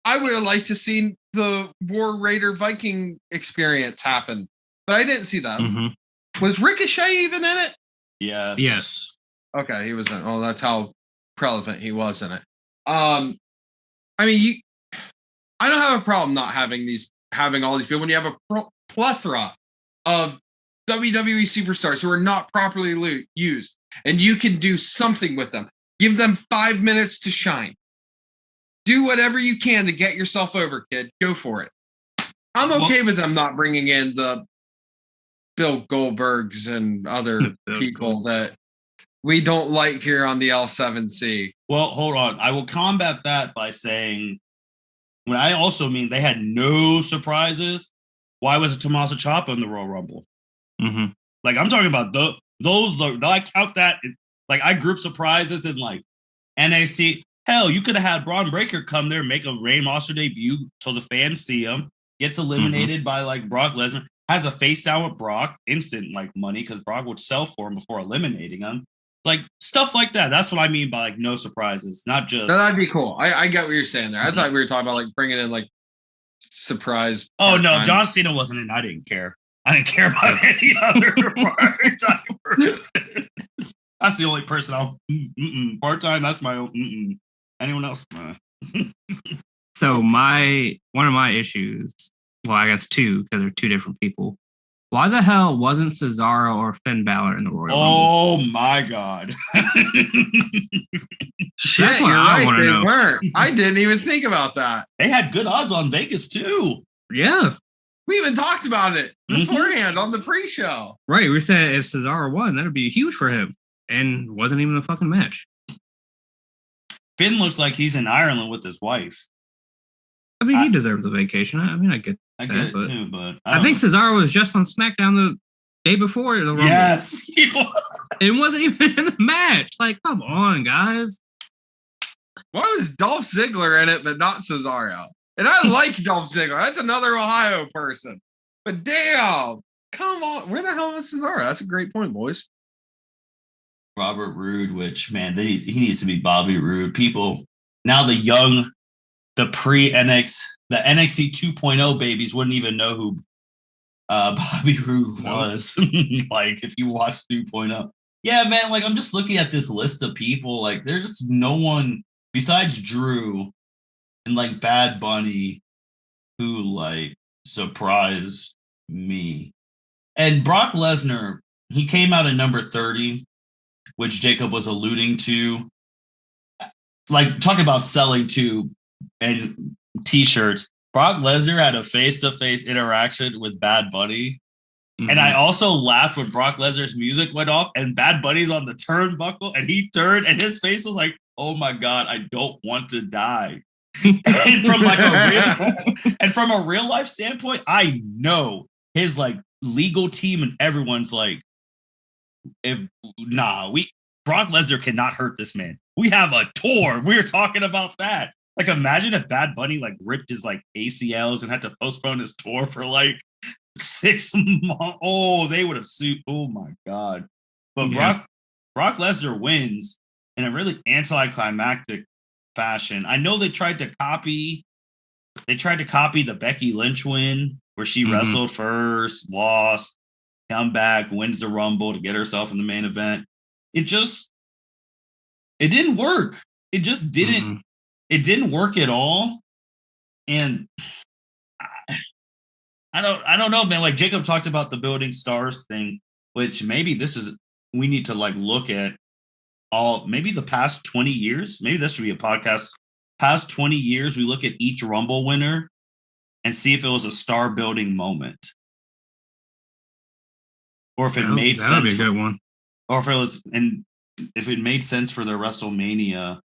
I would have liked to see the War Raider Viking experience happen, but I didn't see that. Was Ricochet even in it? Yeah. Yes. Okay, he was in. Oh, that's how relevant he was in it. I mean, I don't have a problem not having all these people when you have a plethora of WWE superstars who are not properly used, and you can do something with them. Give them 5 minutes to shine. Do whatever you can to get yourself over, kid. Go for it. I'm okay with them not bringing in the Bill Goldbergs and other people that we don't like here on the L7C. Well, hold on. I will combat that by saying, when I also mean they had no surprises, why was it Tommaso Ciampa in the Royal Rumble? Like, I'm talking about those. I count that. Like, I group surprises in like NXT. Hell, you could have had Braun Breaker come there, make a Rey Monster debut so the fans see him, gets eliminated by like Brock Lesnar, has a face down with Brock, instant like money because Brock would sell for him before eliminating him. Like stuff like that. That's what I mean by like no surprises, not just. No, that'd be cool. I get what you're saying there. I thought we were talking about like bringing in like surprise. Oh no, John Cena wasn't in. I didn't care. I didn't care about any other part-time person. That's the only person I'll part-time. That's my own. Anyone else? So one of my issues, well, I guess two, because they're two different people. Why the hell wasn't Cesaro or Finn Balor in the Royal Rumble? Oh my God. Shit, you're right. They weren't. I didn't even think about that. They had good odds on Vegas too. Yeah. We even talked about it beforehand on the pre-show. Right. We said if Cesaro won, that'd be huge for him. And wasn't even a fucking match. Finn looks like he's in Ireland with his wife. I mean, he deserves a vacation. I mean, I get I get it too, but I think Cesaro was just on SmackDown the day before the Rumble. Yes. It wasn't even in the match. Like, come on, guys. Why was Dolph Ziggler in it, but not Cesaro? And I like Dolph Ziggler. That's another Ohio person. But damn, come on. Where the hell is Cesaro? That's a great point, boys. Robert Roode, which, man, he needs to be Bobby Roode. People, now the NXT 2.0 babies wouldn't even know who Bobby Roode was. Like, if you watch 2.0. Yeah, man, like, I'm just looking at this list of people. Like, there's just no one besides Drew and, like, Bad Bunny who, like, surprised me. And Brock Lesnar, he came out at number 30, which Jacob was alluding to. Like, talk about selling to and t-shirts. Brock Lesnar had a face-to-face interaction with Bad Bunny. Mm-hmm. And I also laughed when Brock Lesnar's music went off and Bad Bunny's on the turnbuckle and he turned and his face was like, oh my God, I don't want to die. And from a real life standpoint, I know his like legal team and everyone's like, Brock Lesnar cannot hurt this man. We have a tour. We're talking about that. Like, imagine if Bad Bunny like ripped his like ACLs and had to postpone his tour for like 6 months. Oh, they would have sued. Oh my God. But yeah. Brock Lesnar wins in a really anticlimactic fashion. I know they tried to copy the Becky Lynch win where she wrestled first, lost, come back, wins the Rumble to get herself in the main event. It didn't work. It just didn't. It didn't work at all. And I don't know, man. Like Jacob talked about the building stars thing, which maybe we need to like look at maybe the past 20 years. Maybe this should be a podcast. Past 20 years, we look at each Rumble winner and see if it was a star building moment. Or if it made sense. That would be a good one. Or if it made sense for the WrestleMania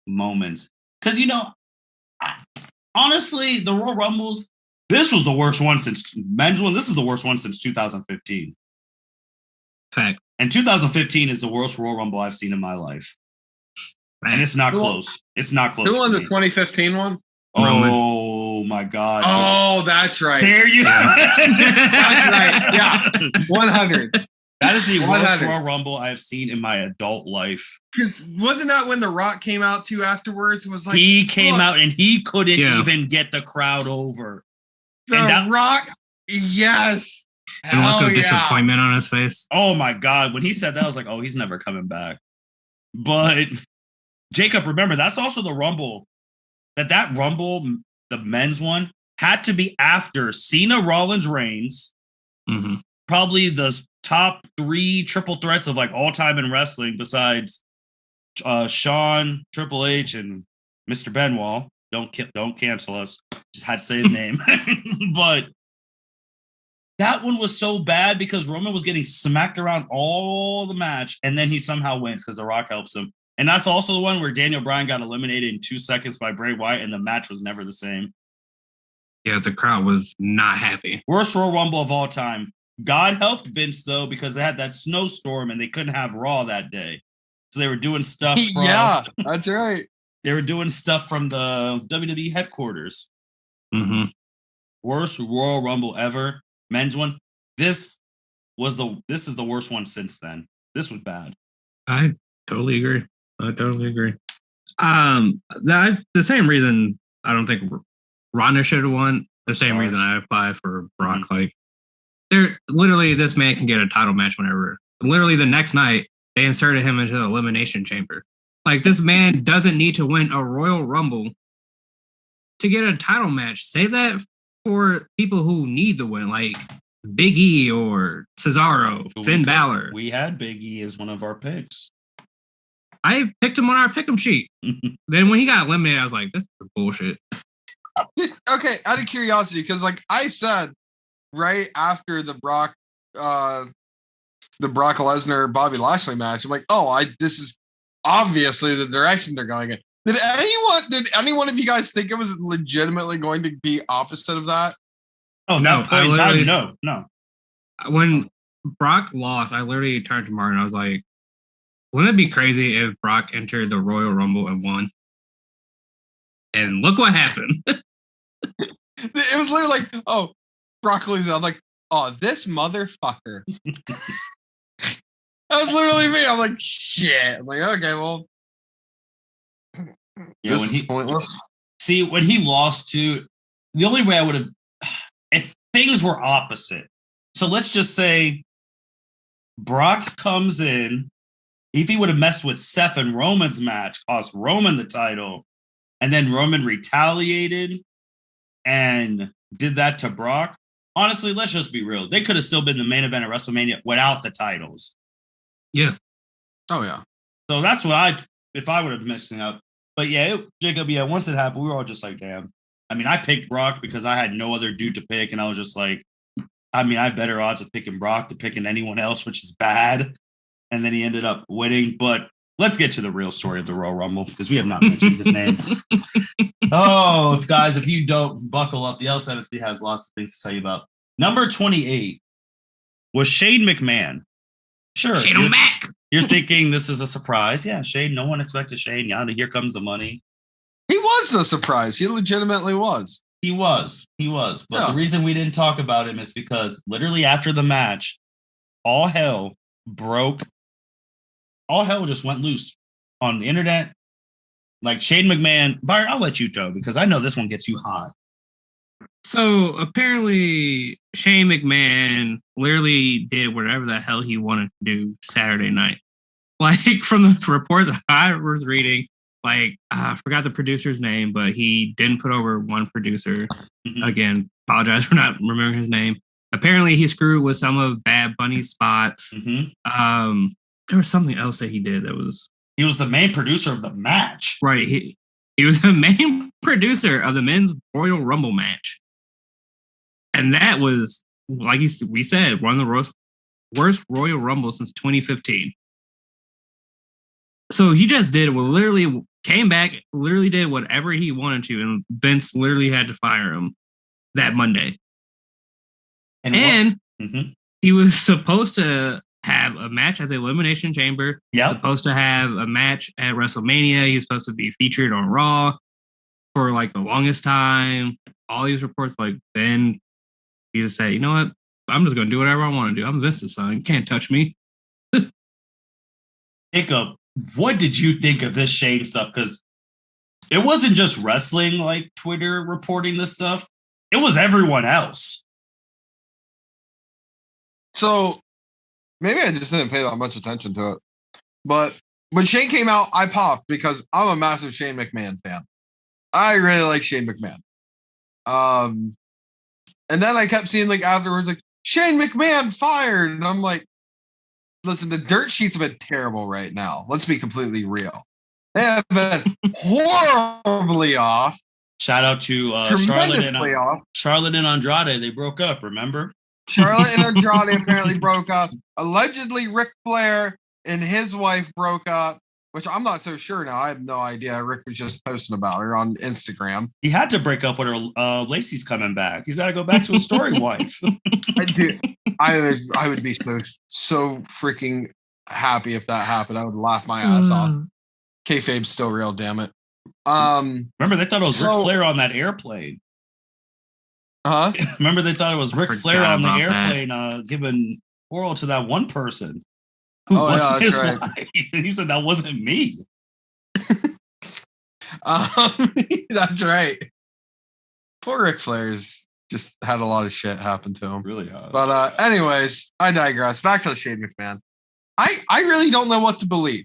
moments. Because, honestly, the Royal Rumbles, this was the worst one since men's one. This is the worst one since 2015. Fact. And 2015 is the worst Royal Rumble I've seen in my life. Fact. And it's not close. It's not close. Who won the 2015 one? Oh, my God. Oh, that's right. There you go. That's right. Yeah. 100. That is the worst Royal Rumble I have seen in my adult life. Because wasn't that when The Rock came out too afterwards? And was like, he came out and he couldn't even get the crowd over. The Rock, yes. And look of disappointment on his face. Oh my God. When he said that, I was like, oh, he's never coming back. But Jacob, remember, that's also the Rumble. That Rumble, the men's one, had to be after Cena, Rollins, Reigns. Mm-hmm. Probably the top 3 triple threats of like all time in wrestling besides Shawn, Triple H, and Mr. Benoit. Don't cancel us. Just had to say his name. But that one was so bad because Roman was getting smacked around all the match, and then he somehow wins because The Rock helps him. And that's also the one where Daniel Bryan got eliminated in 2 seconds by Bray Wyatt, and the match was never the same. Yeah, the crowd was not happy. Worst Royal Rumble of all time. God helped Vince, though, because they had that snowstorm and they couldn't have Raw that day. So they were doing stuff from... Yeah, that's right. They were doing stuff from the WWE headquarters. Mm-hmm. Worst Royal Rumble ever. Men's one. This is the worst one since then. This was bad. I totally agree. The same reason I don't think Ronda should have won. The same reason I apply for Brock. Mm-hmm. Like, literally, this man can get a title match whenever. Literally, the next night, they inserted him into the Elimination Chamber. Like, this man doesn't need to win a Royal Rumble to get a title match. Save that for people who need the win, like Big E or Cesaro, Finn Balor. We had Big E as one of our picks. I picked him on our pick'em sheet. Then when he got eliminated, I was like, this is bullshit. Okay, out of curiosity, because like I said, right after the Brock Lesnar Bobby Lashley match, I'm like, this is obviously the direction they're going in. Did anyone of you guys think it was legitimately going to be opposite of that? Oh, No, that point in time, no. When Brock lost, I literally turned to Martin. I was like, wouldn't it be crazy if Brock entered the Royal Rumble and won? And look what happened. It was literally like, oh, Brock loses. I'm like, oh, this motherfucker. That was literally me. I'm like, shit. I'm like, okay, well. Yeah, this is pointless. See, when he lost to, the only way I would have, if things were opposite. So let's just say Brock comes in. If he would have messed with Seth and Roman's match, cost Roman the title, and then Roman retaliated and did that to Brock. Honestly, let's just be real. They could have still been the main event of WrestleMania without the titles. Yeah. Oh, yeah. So that's what if I would have messed it up. But yeah, Jacob, once it happened, we were all just like, damn. I mean, I picked Brock because I had no other dude to pick, and I was just like, I mean, I have better odds of picking Brock than picking anyone else, which is bad. And then he ended up winning. But let's get to the real story of the Royal Rumble because we have not mentioned his name. Oh, if you don't buckle up, the L7C has lots of things to tell you about. Number 28 was Shane McMahon. Sure. Shane Mac. You're thinking this is a surprise. Yeah, Shane. No one expected Shane. Yeah, here comes the money. He was the surprise. He legitimately was. He was. But the reason we didn't talk about him is because literally after the match, all hell broke. All hell just went loose on the internet. Like Shane McMahon, Byron, I'll let you go because I know this one gets you hot. So apparently Shane McMahon literally did whatever the hell he wanted to do Saturday night. Like from the report that I was reading, like I forgot the producer's name, but he didn't put over one producer. Mm-hmm. Again, apologize for not remembering his name. Apparently he screwed with some of Bad Bunny's spots. Mm-hmm. There was something else that he did that was... He was the main producer of the match. Right. He was the main producer of the men's Royal Rumble match. And that was, like we said, one of the worst Royal Rumbles since 2015. So he just came back, literally did whatever he wanted to, and Vince literally had to fire him that Monday. And he was supposed to have a match at the Elimination Chamber. Supposed to have a match at WrestleMania. He's supposed to be featured on Raw for like the longest time. All these reports, like then he just said, you know what? I'm just gonna do whatever I want to do. I'm Vince's son. You can't touch me. Jacob, what did you think of this Shane stuff? Because it wasn't just wrestling, like Twitter reporting this stuff. It was everyone else. So maybe I just didn't pay that much attention to it. But when Shane came out, I popped because I'm a massive Shane McMahon fan. I really like Shane McMahon. And then I kept seeing like afterwards, like Shane McMahon fired. And I'm like, listen, the dirt sheets have been terrible right now. Let's be completely real. They have been horribly off. Shout out to Charlotte and Andrade. They broke up, remember? Charlotte and Andrade apparently broke up. Allegedly, Ric Flair and his wife broke up, which I'm not so sure now. I have no idea. Rick was just posting about her on Instagram. He had to break up with her. Lacey's coming back. He's got to go back to his story wife. I would be so freaking happy if that happened. I would laugh my ass off. Kayfabe's still real, damn it. Remember, they thought it was Ric Flair on that airplane. Huh? Remember, they thought it was Ric Flair on the airplane giving oral to that one person. Who wasn't his wife. He said that wasn't me. That's right. Poor Ric Flair's just had a lot of shit happen to him. Really hard. But anyways, I digress. Back to the Shane McMahon. I really don't know what to believe.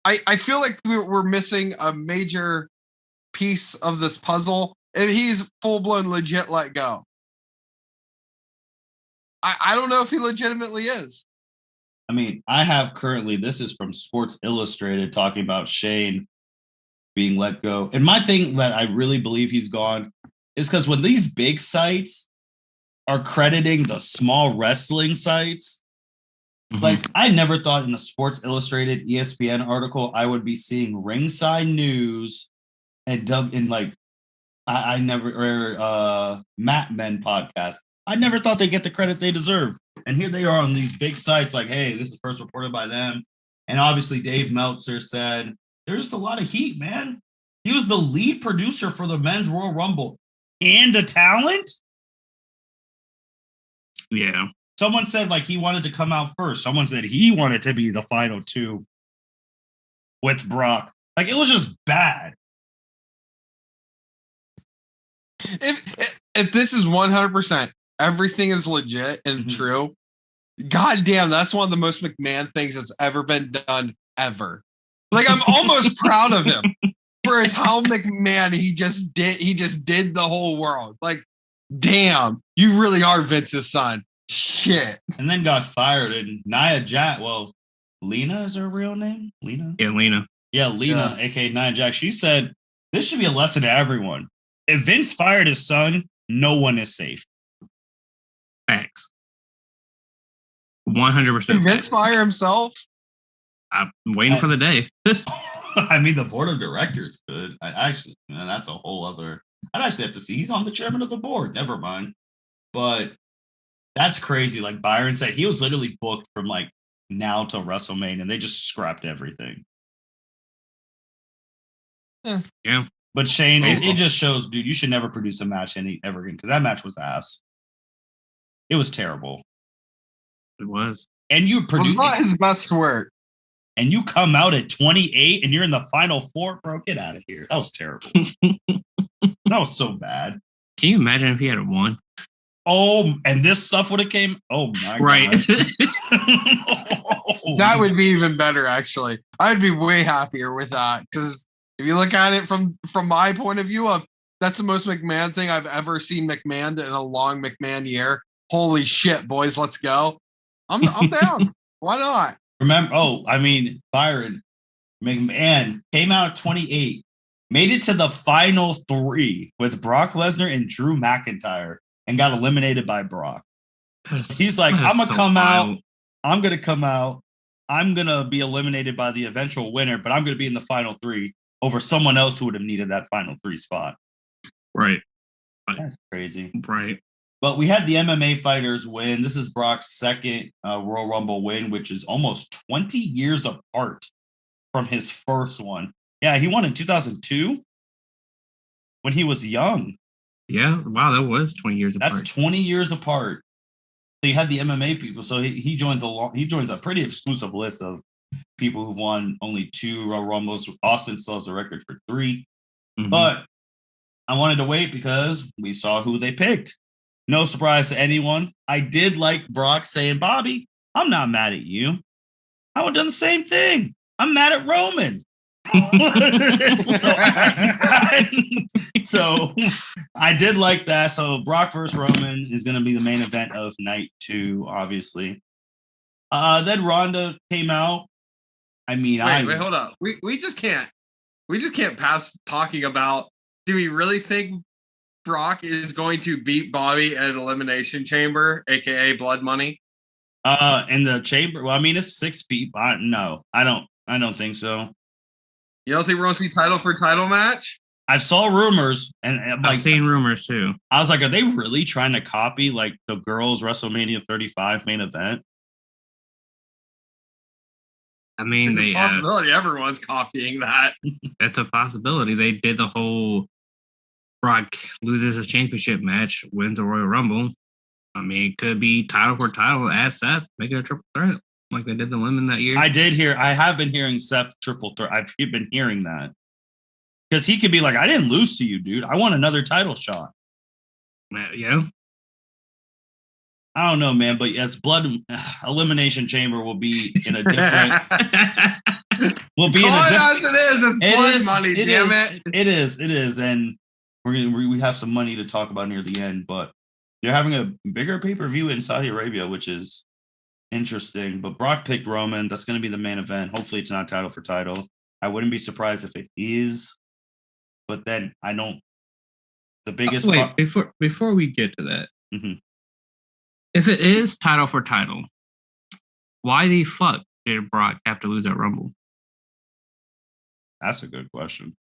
I feel like we're missing a major piece of this puzzle if he's full-blown legit let go. I don't know if he legitimately is. I mean, I have currently, this is from Sports Illustrated talking about Shane being let go. And my thing that I really believe he's gone is because when these big sites are crediting the small wrestling sites, Like, I never thought in a Sports Illustrated ESPN article I would be seeing ringside news and I never Mat Men podcast. I never thought they'd get the credit they deserve. And here they are on these big sites like, hey, this is first reported by them. And obviously Dave Meltzer said there's just a lot of heat, man. He was the lead producer for the Men's Royal Rumble and a talent. Yeah. Someone said like he wanted to come out first. Someone said he wanted to be the final two with Brock. Like, it was just bad. If this is 100%, everything is legit and true. God damn, that's one of the most McMahon things that's ever been done ever. Like, I'm almost proud of him for how McMahon he just did the whole world. Like, damn, you really are Vince's son. Shit. And then got fired. And Nia Jax, Lena is her real name? Lena? Yeah, Lena. Yeah, Lena, aka Nia Jax. She said, this should be a lesson to everyone. If Vince fired his son, no one is safe. Facts. 100%. Did Vince fire himself? I'm waiting for the day. I mean, the board of directors could. That's a whole other. I'd actually have to see. He's on the chairman of the board. Never mind. But that's crazy. Like Byron said, he was literally booked from like now till WrestleMania, and they just scrapped everything. Yeah. But Shane, it just shows, dude, you should never produce a match ever again, because that match was ass. It was terrible. It was. And you produce. It was not his best work. And you come out at 28 and you're in the final four, bro. Get out of here. That was terrible. That was so bad. Can you imagine if he had won? Oh, and this stuff would have came. Oh my God. That would be even better, actually. I'd be way happier with that, because if you look at it from my point of view, that's the most McMahon thing I've ever seen McMahon in a long McMahon year. Holy shit, boys, let's go. I'm down. Why not? Remember, Byron McMahon came out at 28, made it to the final three with Brock Lesnar and Drew McIntyre, and got eliminated by Brock. He's like, I'm going to come out. I'm going to come out. I'm going to be eliminated by the eventual winner, but I'm going to be in the final three over someone else who would have needed that final three spot. Right. That's crazy. Right. But we had the MMA fighters win. This is Brock's second Royal Rumble win, which is almost 20 years apart from his first one. Yeah, he won in 2002 when he was young. Yeah, wow, that was 20 years apart. That's 20 years apart. So you had the MMA people. So he joins a pretty exclusive list of people who've won only 2 Royal Rumbles. Austin still has a record for 3. Mm-hmm. But I wanted to wait because we saw who they picked. No surprise to anyone. I did like Brock saying, Bobby, I'm not mad at you. I would have done the same thing. I'm mad at Roman. So I did like that. So Brock versus Roman is going to be the main event of night 2, obviously. Then Ronda came out. Wait, hold up. We just can't pass talking about, do we really think Brock is going to beat Bobby at Elimination Chamber, aka Blood Money? In the chamber. Well, it's 6 people. No, I don't think so. You don't think we're gonna see title for title match? I saw rumors, and I've seen rumors too. I was like, are they really trying to copy like the girls' WrestleMania 35 main event? It's a possibility. Everyone's copying that. That's a possibility. They did the whole Brock loses his championship match, wins a Royal Rumble. It could be title for title at Seth, make it a triple threat like they did the women that year. I have been hearing Seth triple threat. I've been hearing that. Because he could be like, I didn't lose to you, dude. I want another title shot. Yeah. I don't know, man, but yes, Elimination Chamber will be in a different. Will be as it is. It's blood money, damn it. It is, and we have some money to talk about near the end, but they're having a bigger pay-per-view in Saudi Arabia, which is interesting. But Brock picked Roman. That's going to be the main event. Hopefully, it's not title for title. I wouldn't be surprised if it is, but then I don't. The biggest. Wait, before we get to that. Mm-hmm. If it is title for title, Why the fuck did Brock have to lose that Rumble? That's a good question.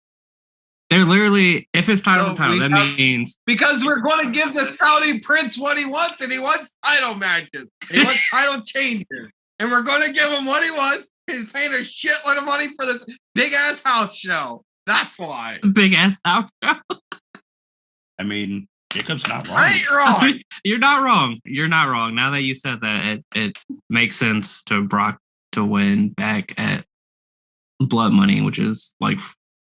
They're literally, if it's title So for title, we that have- means Because we're going to give the Saudi prince what he wants, and he wants title matches. He wants title changes. And we're going to give him what he wants. He's paying a shitload of money for this big-ass house show. That's why. big ass out. I mean, Jacob's not wrong. I ain't wrong. You're not wrong. You're not wrong. Now that you said that, it makes sense to Brock to win back at Blood Money, which is like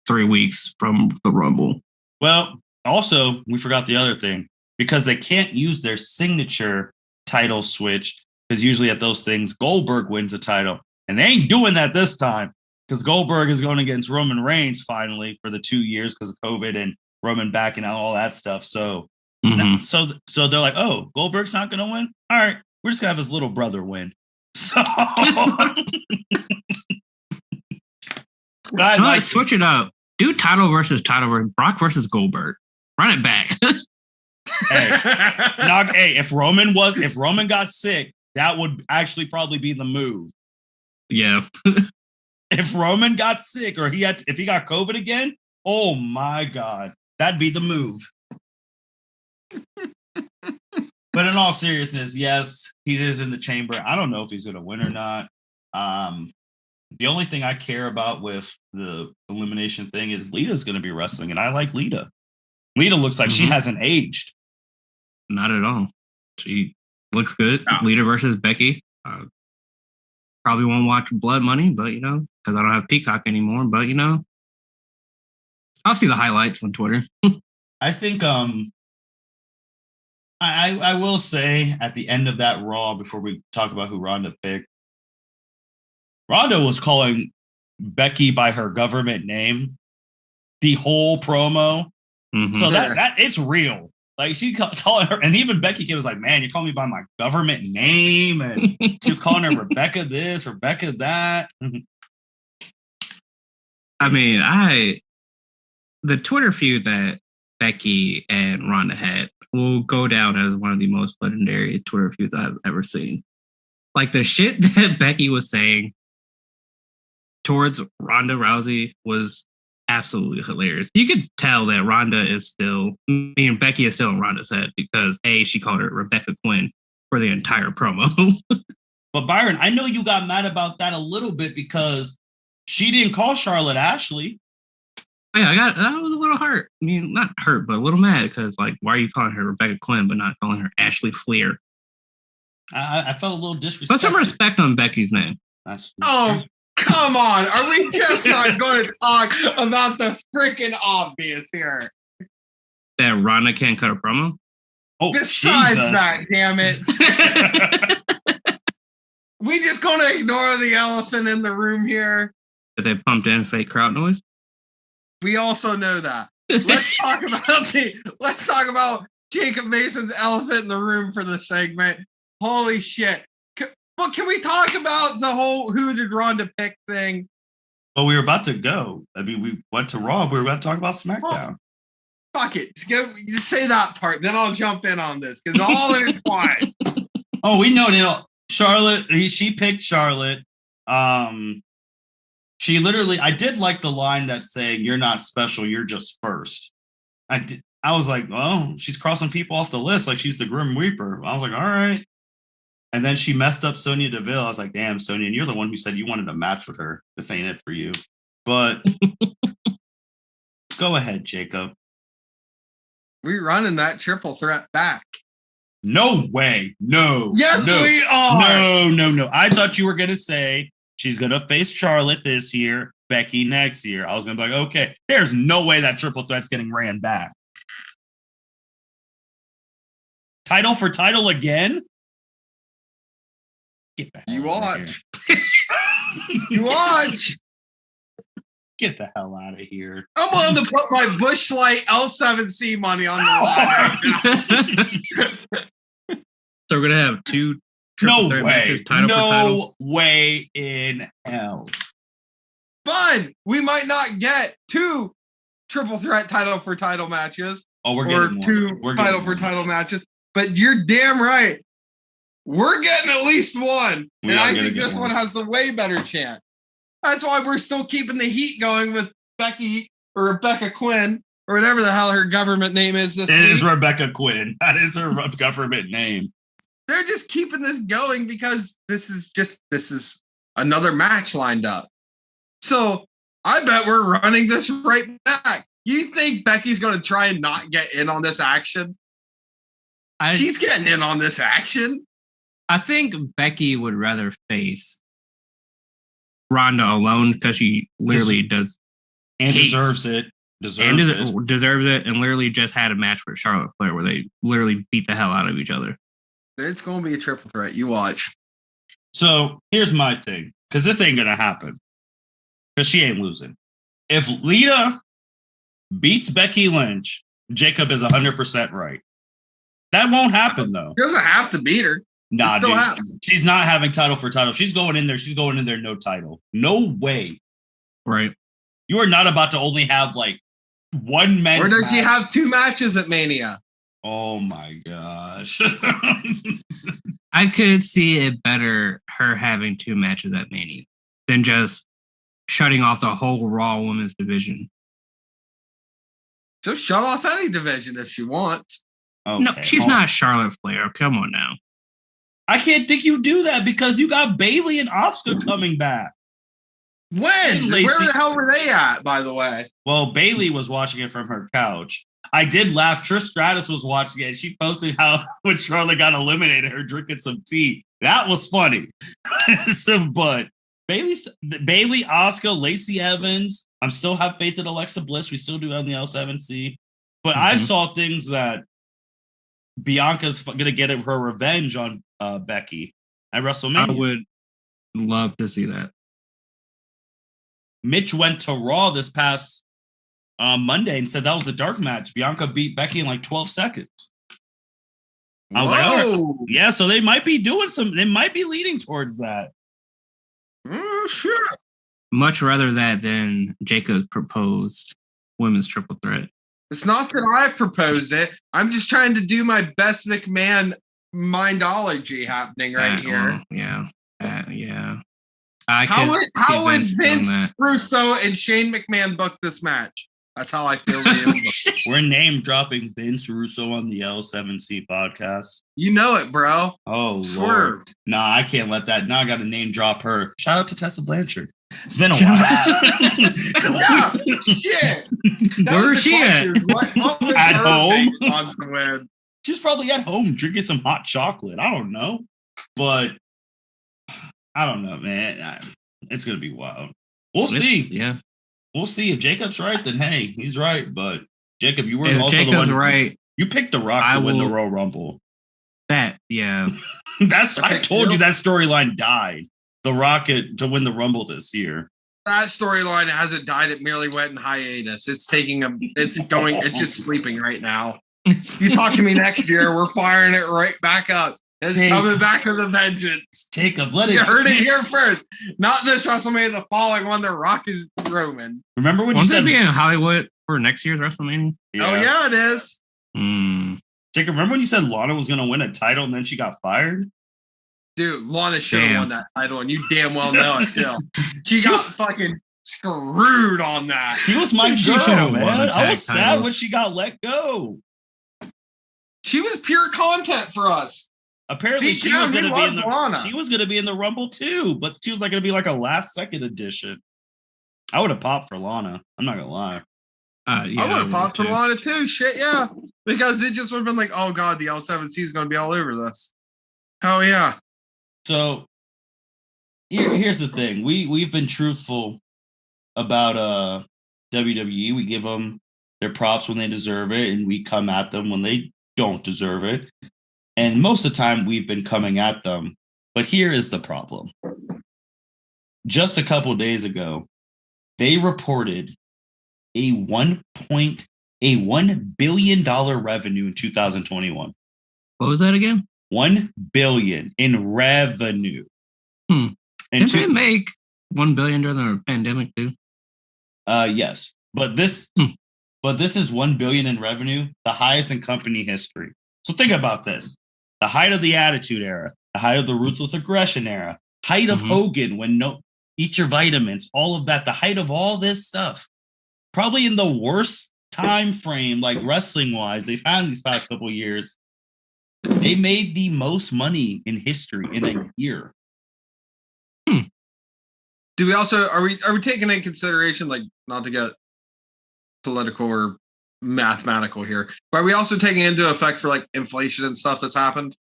3 weeks from the Rumble. Well, also, we forgot the other thing. Because they can't use their signature title switch, because usually at those things, Goldberg wins a title. And they ain't doing that this time, because Goldberg is going against Roman Reigns finally for the 2 years because of COVID and Roman back and all that stuff. So, so they're like, oh, Goldberg's not going to win? All right, we're just going to have his little brother win. So, switch it up. Do title versus Brock versus Goldberg. Run it back. Hey, if Roman got sick, that would actually probably be the move. Yeah. If Roman got sick or if he got COVID again, oh my God, that'd be the move. But in all seriousness, yes, he is in the chamber. I don't know if he's going to win or not. The only thing I care about with the elimination thing is Lita's going to be wrestling, and I like Lita. Lita looks like she hasn't aged. Not at all. She looks good. No. Lita versus Becky. Probably won't watch Blood Money, but because I don't have Peacock anymore. But I'll see the highlights on Twitter. I think I will say at the end of that Raw, before we talk about who Ronda picked, Ronda was calling Becky by her government name the whole promo. So that it's real. Like she calling her, and even Becky was like, "Man, you call me by my government name," and she was calling her Rebecca this, Rebecca that. I mean, the Twitter feud that Becky and Ronda had will go down as one of the most legendary Twitter feuds I've ever seen. Like the shit that Becky was saying towards Ronda Rousey was absolutely hilarious. You could tell that Becky is still in Ronda's head because she called her Rebecca Quinn for the entire promo. But Byron, I know you got mad about that a little bit because she didn't call Charlotte Ashley. Yeah, I was a little hurt. I mean, not hurt, but a little mad because, why are you calling her Rebecca Quinn but not calling her Ashley Fleer? I felt a little disrespectful. Put some respect on Becky's name. Oh, come on. Are we just not going to talk about the freaking obvious here? That Ronda can't cut a promo? Oh, Besides Jesus. that, damn it. We just going to ignore the elephant in the room here. That they pumped in fake crowd noise? We also know that. Let's talk about Jacob Mason's elephant in the room for the segment. Holy shit. But can we talk about the whole who did Ronda pick thing? Well, we were about to go. I mean, we went to Raw. We were about to talk about SmackDown. Fuck it. Just say that part. Then I'll jump in on this because all intertwined. Oh, we know Charlotte. She picked Charlotte. She literally. I did like the line that's saying, "You're not special. You're just first." I was like, "Oh, she's crossing people off the list like she's the Grim Reaper." I was like, "All right." And then she messed up Sonya Deville. I was like, "Damn, Sonya, and you're the one who said you wanted a match with her. This ain't it for you." But go ahead, Jacob. We're running that triple threat back. No way. No. Yes, no, we are. No. I thought you were going to say she's going to face Charlotte this year, Becky next year. I was going to be like, okay, there's no way that triple threat's getting ran back. Title for title again? Get the hell You out watch. of here. You watch. Get the hell out of here. I'm willing to put my Busch Light L7C money on the line. So we're gonna have two triple threat matches, title for title. No way in hell. Fun. We might not get two triple threat title for title matches Oh, we're or getting two more. title for title matches, but you're damn right. we're getting at least one. We And are I gonna think get this one has the way better chance. That's why we're still keeping the heat going with Becky or Rebecca Quinn or whatever the hell her government name is this It week. is Rebecca Quinn. That is her government name. They're just keeping this going because this is another match lined up. So I bet we're running this right back. You think Becky's going to try and not get in on this action? She's getting in on this action. I think Becky would rather face Ronda alone because she literally does And hates- deserves it. deserves it, and literally just had a match with Charlotte Flair where they literally beat the hell out of each other. It's going to be a triple threat. You watch. So here's my thing, because this ain't gonna happen, because she ain't losing. If Lita beats Becky Lynch, Jacob is 100% right. That won't happen though. He doesn't have to beat her. Nah, still dude, happens. she's not having title for title. She's going in there. She's going in there no title. No way. Right. You are not about to only have like one match. Or does she have 2 matches at Mania? Oh my gosh. I could see it better her having 2 matches at Mania than just shutting off the whole Raw Women's division. She'll shut off any division if she wants. Okay, No, she's not Charlotte Flair. Come on now. I can't think you do that because you got Bayley and Asuka coming back. When? Lacey. Where the hell were they at, by the way? Well, Bayley was watching it from her couch. I did laugh. Trish Stratus was watching it. And she posted how when Charlotte got eliminated, her drinking some tea. That was funny. But Bayley, Asuka, Lacey Evans. I'm still have faith in Alexa Bliss. We still do on the L7C. But I saw things that Bianca's going to get her revenge on Becky at WrestleMania. I would love to see that. Mitch went to Raw this past Monday and said that was a dark match. Bianca beat Becky in like 12 seconds. I was like, oh, yeah, so they might be doing they might be leading towards that. Sure. Much rather that than Jacob proposed women's triple threat. It's not that I proposed it. I'm just trying to do my best McMahon mindology happening right here. Yeah. How would Vince Russo and Shane McMahon book this match? That's how I feel. We're name dropping Vince Russo on the L7C podcast. You know it, bro. Oh, Swerve. Lord. Nah, I can't let that. Now I got to name drop her. Shout out to Tessa Blanchard. It's been a while. Yeah, shit. Where is she at? What was At her home? take on the win? She's probably at home drinking some hot chocolate. I don't know. But I don't know, man. It's going to be wild. We'll see. Yeah. We'll see. If Jacob's right, then hey, he's right. But Jacob, you were If also Jacob's the one. right. You picked The Rock to win the Royal Rumble. Yeah. I told you that storyline died. The Rock to win the Rumble this year. That storyline hasn't died. It merely went in hiatus. It's just sleeping right now. You talk to me next year, we're firing it right back up. It's coming back with a vengeance. Jacob, let it. You heard it here first. Not this WrestleMania, the following one. The Rock is Roman. Remember when you Won't said it be in Hollywood for next year's WrestleMania? Yeah. Oh yeah, it is. Jacob, remember when you said Lana was going to win a title and then she got fired? Dude, Lana should have won that title, and you damn well know it. Still, she got fucking screwed on that. She was my girl, man. I was sad titles. when she got let go. She was pure content for us. Apparently, Deep she down, was going we to be in love Lana. she was going to be in the Rumble too, but she was like going to be like a last second edition. I would have popped for Lana. I'm not gonna lie. I would have popped for Lana too. Shit, yeah, because it just would have been like, oh god, the L7C is going to be all over this. Hell yeah. So here's the thing. We've been truthful about WWE. We give them their props when they deserve it, and we come at them when they don't deserve it. And most of the time we've been coming at them. But here is the problem. Just a couple days ago, they reported a $1 billion revenue in 2021. What was that again? $1 billion in revenue. Didn't they make $1 billion during the pandemic too? Yes, but this is $1 billion in revenue, the highest in company history. So think about this: the height of the Attitude Era, the height of the Ruthless Aggression era, height of Hogan when eat your vitamins, all of that, the height of all this stuff. Probably in the worst time frame, like wrestling wise, they've had these past couple of years. They made the most money in history in a year. Do we also are we taking into consideration, like, not to get political or mathematical here, but are we also taking into effect for like inflation and stuff that's happened?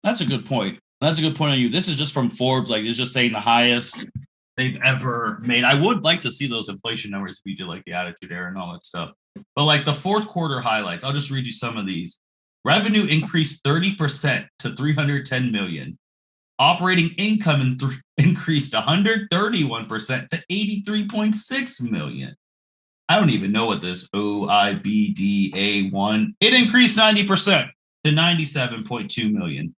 That's a good point. That's a good point on you. This is just from Forbes, like it's just saying the highest they've ever made. I would like to see those inflation numbers if we did like the Attitude Era and all that stuff. But like the fourth quarter highlights, I'll just read you some of these. Revenue increased 30% to $310 million. Operating income increased 131% to $83.6 million. I don't even know what this OIBDA1. It increased 90% to $97.2 million.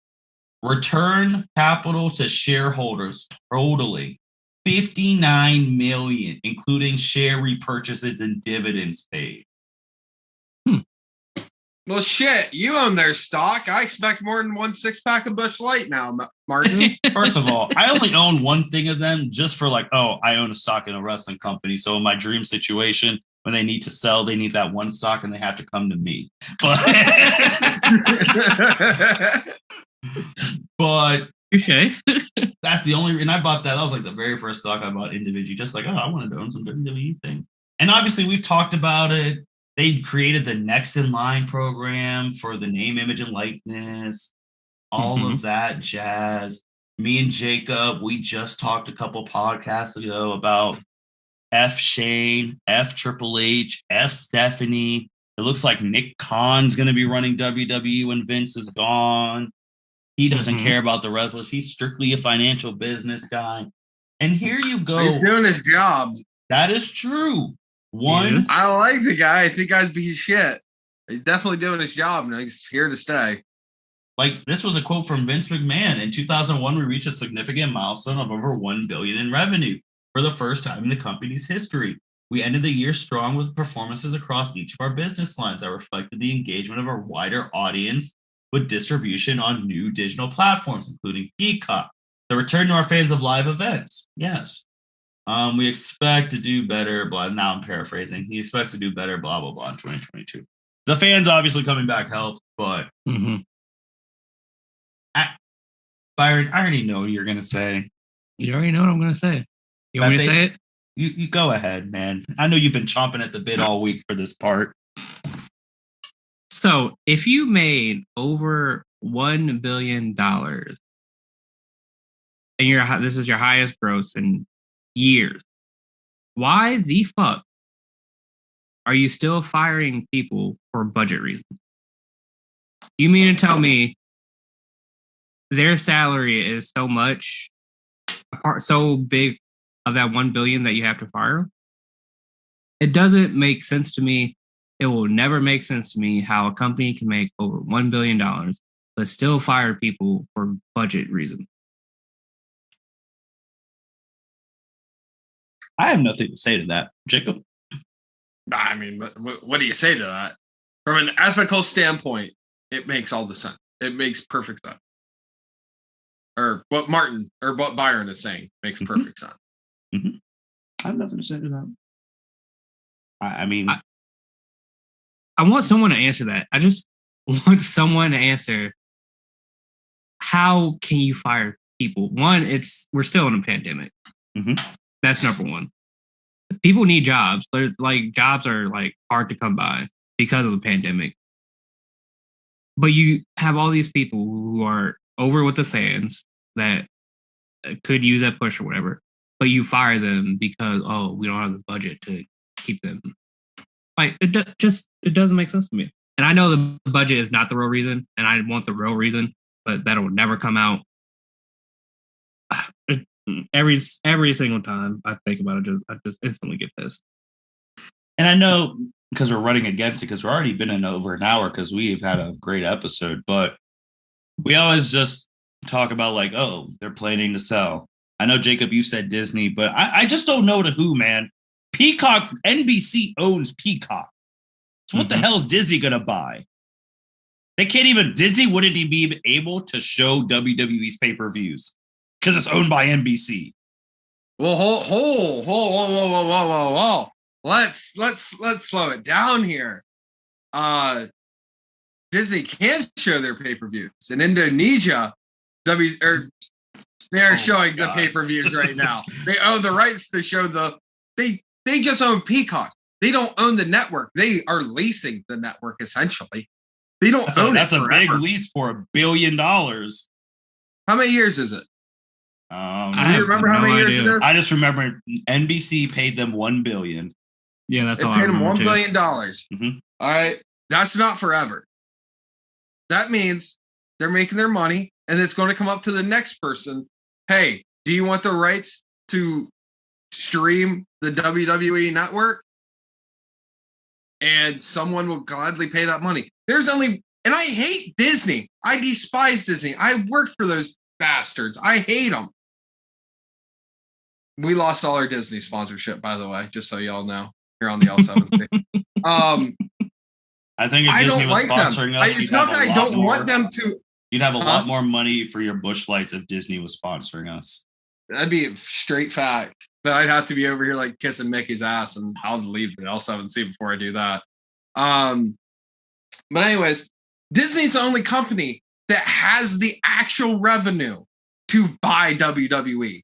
Return capital to shareholders totaling $59 million, including share repurchases and dividends paid. Well, shit, you own their stock. I expect more than 1 6-pack of Busch Light now, Martin. First of all, I only own one thing of them just for like, I own a stock in a wrestling company. So in my dream situation, when they need to sell, they need that one stock and they have to come to me. But okay. That's the only reason I bought that. That was like the very first stock I bought individually, just like, I wanted to own some WWE thing. And obviously we've talked about it. They created the Next in Line program for the name, image, and likeness, all of that jazz. Me and Jacob, we just talked a couple podcasts ago about F Shane, F Triple H, F Stephanie. It looks like Nick Khan's going to be running WWE when Vince is gone. He doesn't care about the wrestlers. He's strictly a financial business guy. And here you go. He's doing his job. That is true. One, I like the guy. I think I'd be shit. He's definitely doing his job, and he's here to stay. Like, this was a quote from Vince McMahon. In 2001, we reached a significant milestone of over $1 billion in revenue for the first time in the company's history. We ended the year strong with performances across each of our business lines that reflected the engagement of our wider audience with distribution on new digital platforms, including Peacock. The return to our fans of live events. Yes. We expect to do better, blah. Now I'm paraphrasing. He expects to do better, blah, blah, blah, in 2022. The fans obviously coming back helped, but Byron, I already know what you're going to say. You already know what I'm going to say. You want me to say it? You go ahead, man. I know you've been chomping at the bit all week for this part. So if you made over $1 billion and this is your highest gross in years, why the fuck are you still firing people for budget reasons? You mean to tell me their salary is so much, so big of that 1 billion that you have to fire? It doesn't make sense to me. It will never make sense to me how a company can make over $1 billion but still fire people for budget reasons. I have nothing to say to that, Jacob. I mean, what do you say to that? From an ethical standpoint, it makes all the sense. It makes perfect sense. Or what Byron is saying makes perfect sense. I have nothing to say to that. I mean, I want someone to answer that. I just want someone to answer. How can you fire people? One, we're still in a pandemic. That's number one. People need jobs, but it's like jobs are like hard to come by because of the pandemic. But you have all these people who are over with the fans that could use that push or whatever, but you fire them because, we don't have the budget to keep them. Like, it doesn't make sense to me. And I know the budget is not the real reason, and I want the real reason, but that'll never come out. Every single time I think about it, I just instantly get pissed. And I know because we're running against it, because we're already been in over an hour because we've had a great episode, but we always just talk about like, they're planning to sell. I know, Jacob, you said Disney, but I just don't know to who, man. Peacock, NBC owns Peacock. So what the hell is Disney going to buy? They can't even, Disney wouldn't even be able to show WWE's pay-per-views because it's owned by NBC. Well, whoa. Let's slow it down here. Disney can show their pay-per-views. In Indonesia, they're showing the pay-per-views right now. They own the rights to show they just own Peacock. They don't own the network. They are leasing the network essentially. They don't own it. That's a forever. big lease for $1 billion. How many years is it? Do I you remember how many years it is? I just remember NBC paid them $1 billion. Yeah, that's They all. paid them $1 too. billion. Mhm. All right, that's not forever. That means they're making their money, and it's going to come up to the next person. Hey, do you want the rights to stream the WWE network? And someone will gladly pay that money. And I hate Disney. I despise Disney. I worked for those bastards. I hate them. We lost all our Disney sponsorship, by the way, just so y'all know. Here on the L7. I think if I Disney don't was like them. sponsoring us, It's not that I don't want them to. You'd have a lot more money for your Busch Lights if Disney was sponsoring us. That'd be a straight fact. But I'd have to be over here like kissing Mickey's ass, and I'll leave the L7C before I do that. But anyways, Disney's the only company that has the actual revenue to buy WWE.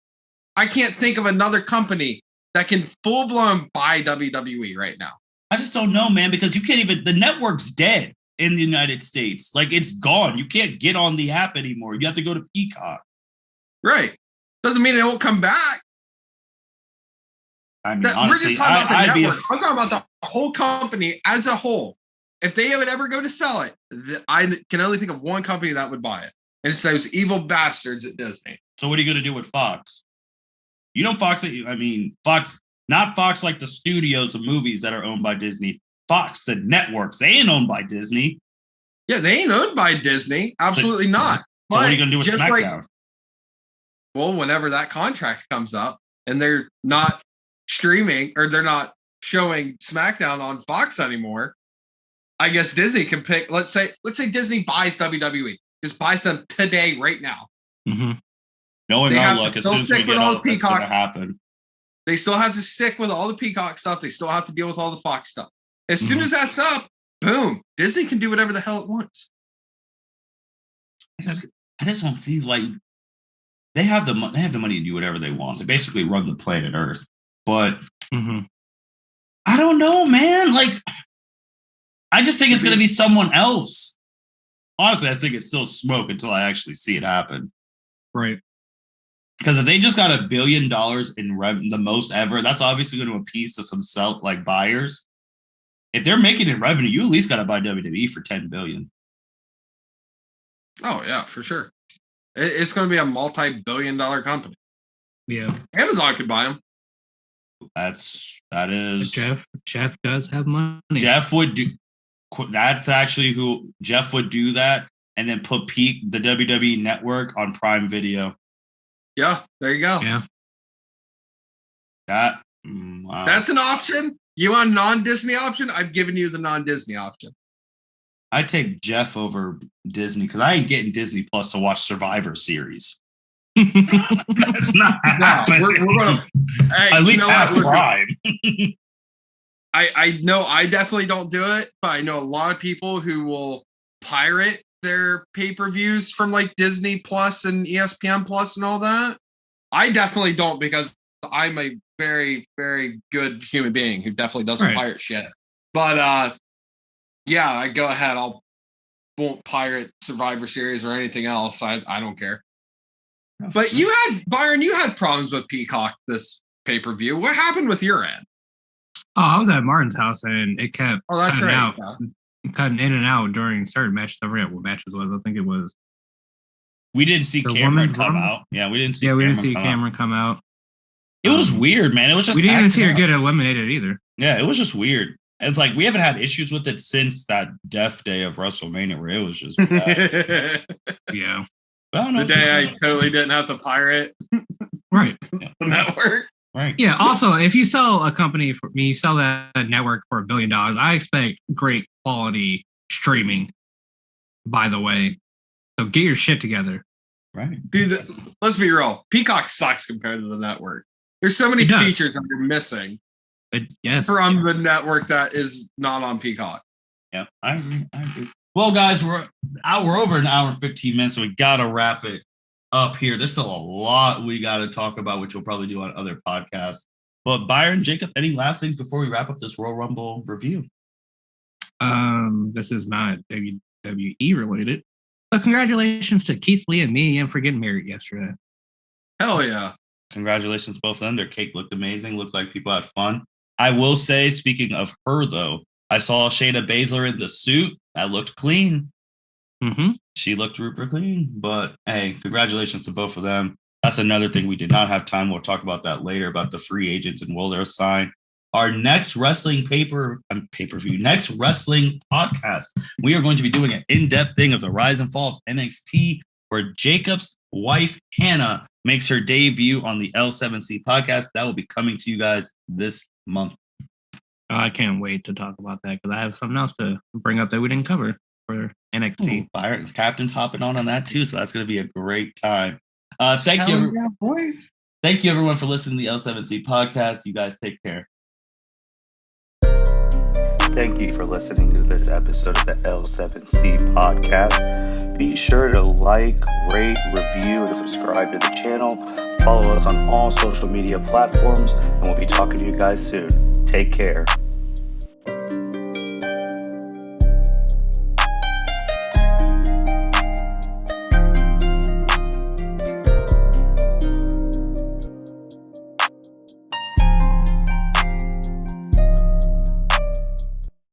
I can't think of another company that can full-blown buy WWE right now. I just don't know, man, because you can't even, the network's dead in the United States. Like, it's gone. You can't get on the app anymore. You have to go to Peacock. Right. Doesn't mean it won't come back. I mean, We're honestly, just talking about the I'd network. I'm talking about the whole company as a whole. If they would ever go to sell it, I can only think of one company that would buy it. And it's those evil bastards at Disney. So what are you going to do with Fox? You know Fox, Fox, not Fox like the studios, the movies that are owned by Disney. Fox, the networks, they ain't owned by Disney. Yeah, they ain't owned by Disney. Absolutely not. So what are you going to do with just SmackDown? Well, whenever that contract comes up and they're not streaming or they're not showing SmackDown on Fox anymore, I guess Disney can pick. Let's say Disney buys WWE, just buys them today, right now. Mm-hmm. Knowing our luck, as soon as we get out, that's going to happen. They still have to stick with all the Peacock stuff. They still have to deal with all the Fox stuff. As soon as that's up, boom, Disney can do whatever the hell it wants. I just don't see, like, they have the money to do whatever they want. They basically run the planet Earth. But I don't know, man. Like, I just think it's going to be someone else. Honestly, I think it's still smoke until I actually see it happen. Right. Because if they just got $1 billion in the most ever, that's obviously going to appease to some buyers. If they're making it revenue, you at least got to buy WWE for $10 billion. Oh yeah, for sure. It's going to be a multi-billion-dollar company. Yeah. Amazon could buy them. That is Jeff does have money. Jeff would do. That's actually who Jeff would do that, and then put the WWE Network on Prime Video. Yeah, there you go. Yeah. Wow. That's an option. You want a non-Disney option? I've given you the non-Disney option. I take Jeff over Disney because I ain't getting Disney Plus to watch Survivor Series. That's not happening. We're gonna at least have Prime. I know I definitely don't do it, but I know a lot of people who will pirate their pay-per-views from like Disney Plus and ESPN Plus and all that. I definitely don't because I'm a very, very good human being who definitely doesn't pirate shit. But yeah, I go ahead. Won't pirate Survivor Series or anything else. I don't care. But Byron, you had problems with Peacock this pay-per-view. What happened with your end? Oh, I was at Martin's house and it kept cutting out, cutting in and out during certain matches. I forget what matches was. I think it was. We didn't see Cameron come out. Yeah, we didn't see. Yeah, we didn't see Cameron come out. It was weird, man. It was just we didn't even see her get eliminated either. Yeah, it was just weird. It's like we haven't had issues with it since that death day of WrestleMania, where it was just bad. Yeah. The day I totally didn't have to pirate. Right. The network. Right. Yeah. Also, if you sell a company for me, you sell that network for $1 billion, I expect great quality streaming. by the way. So get your shit together. Right. Dude, let's be real. Peacock sucks compared to the network. There's so many features that you're missing Yes. from the network that is not on Peacock. Yeah, I agree. Well, guys, we're over an hour and 15 minutes, so we got to wrap it up here. There's still a lot we got to talk about, which we'll probably do on other podcasts. But Byron, Jacob, any last things before we wrap up this Royal Rumble review? This is not WWE related, but congratulations to Keith Lee and Mia Yim for getting married yesterday. Hell yeah. Congratulations, both of them. Their cake looked amazing. Looks like people had fun. I will say, speaking of her, though, I saw Shayna Baszler in the suit. That looked clean. Mm-hmm. She looked super clean. But, hey, congratulations to both of them. That's another thing we did not have time. We'll talk about that later, about the free agents and will they're assigned. Our next wrestling pay-per-view, next wrestling podcast, we are going to be doing an in-depth thing of the rise and fall of NXT, where Jacob's wife, Hannah, makes her debut on the L7C podcast. That will be coming to you guys this month. I can't wait to talk about that because I have something else to bring up that we didn't cover for NXT. Byron, Captain's hopping on that too, so that's going to be a great time. Thank you, boys. Thank you, everyone, for listening to the L7C podcast. You guys take care. Thank you for listening to this episode of the L7C podcast. Be sure to like, rate, review, and subscribe to the channel. Follow us on all social media platforms, and we'll be talking to you guys soon. Take care.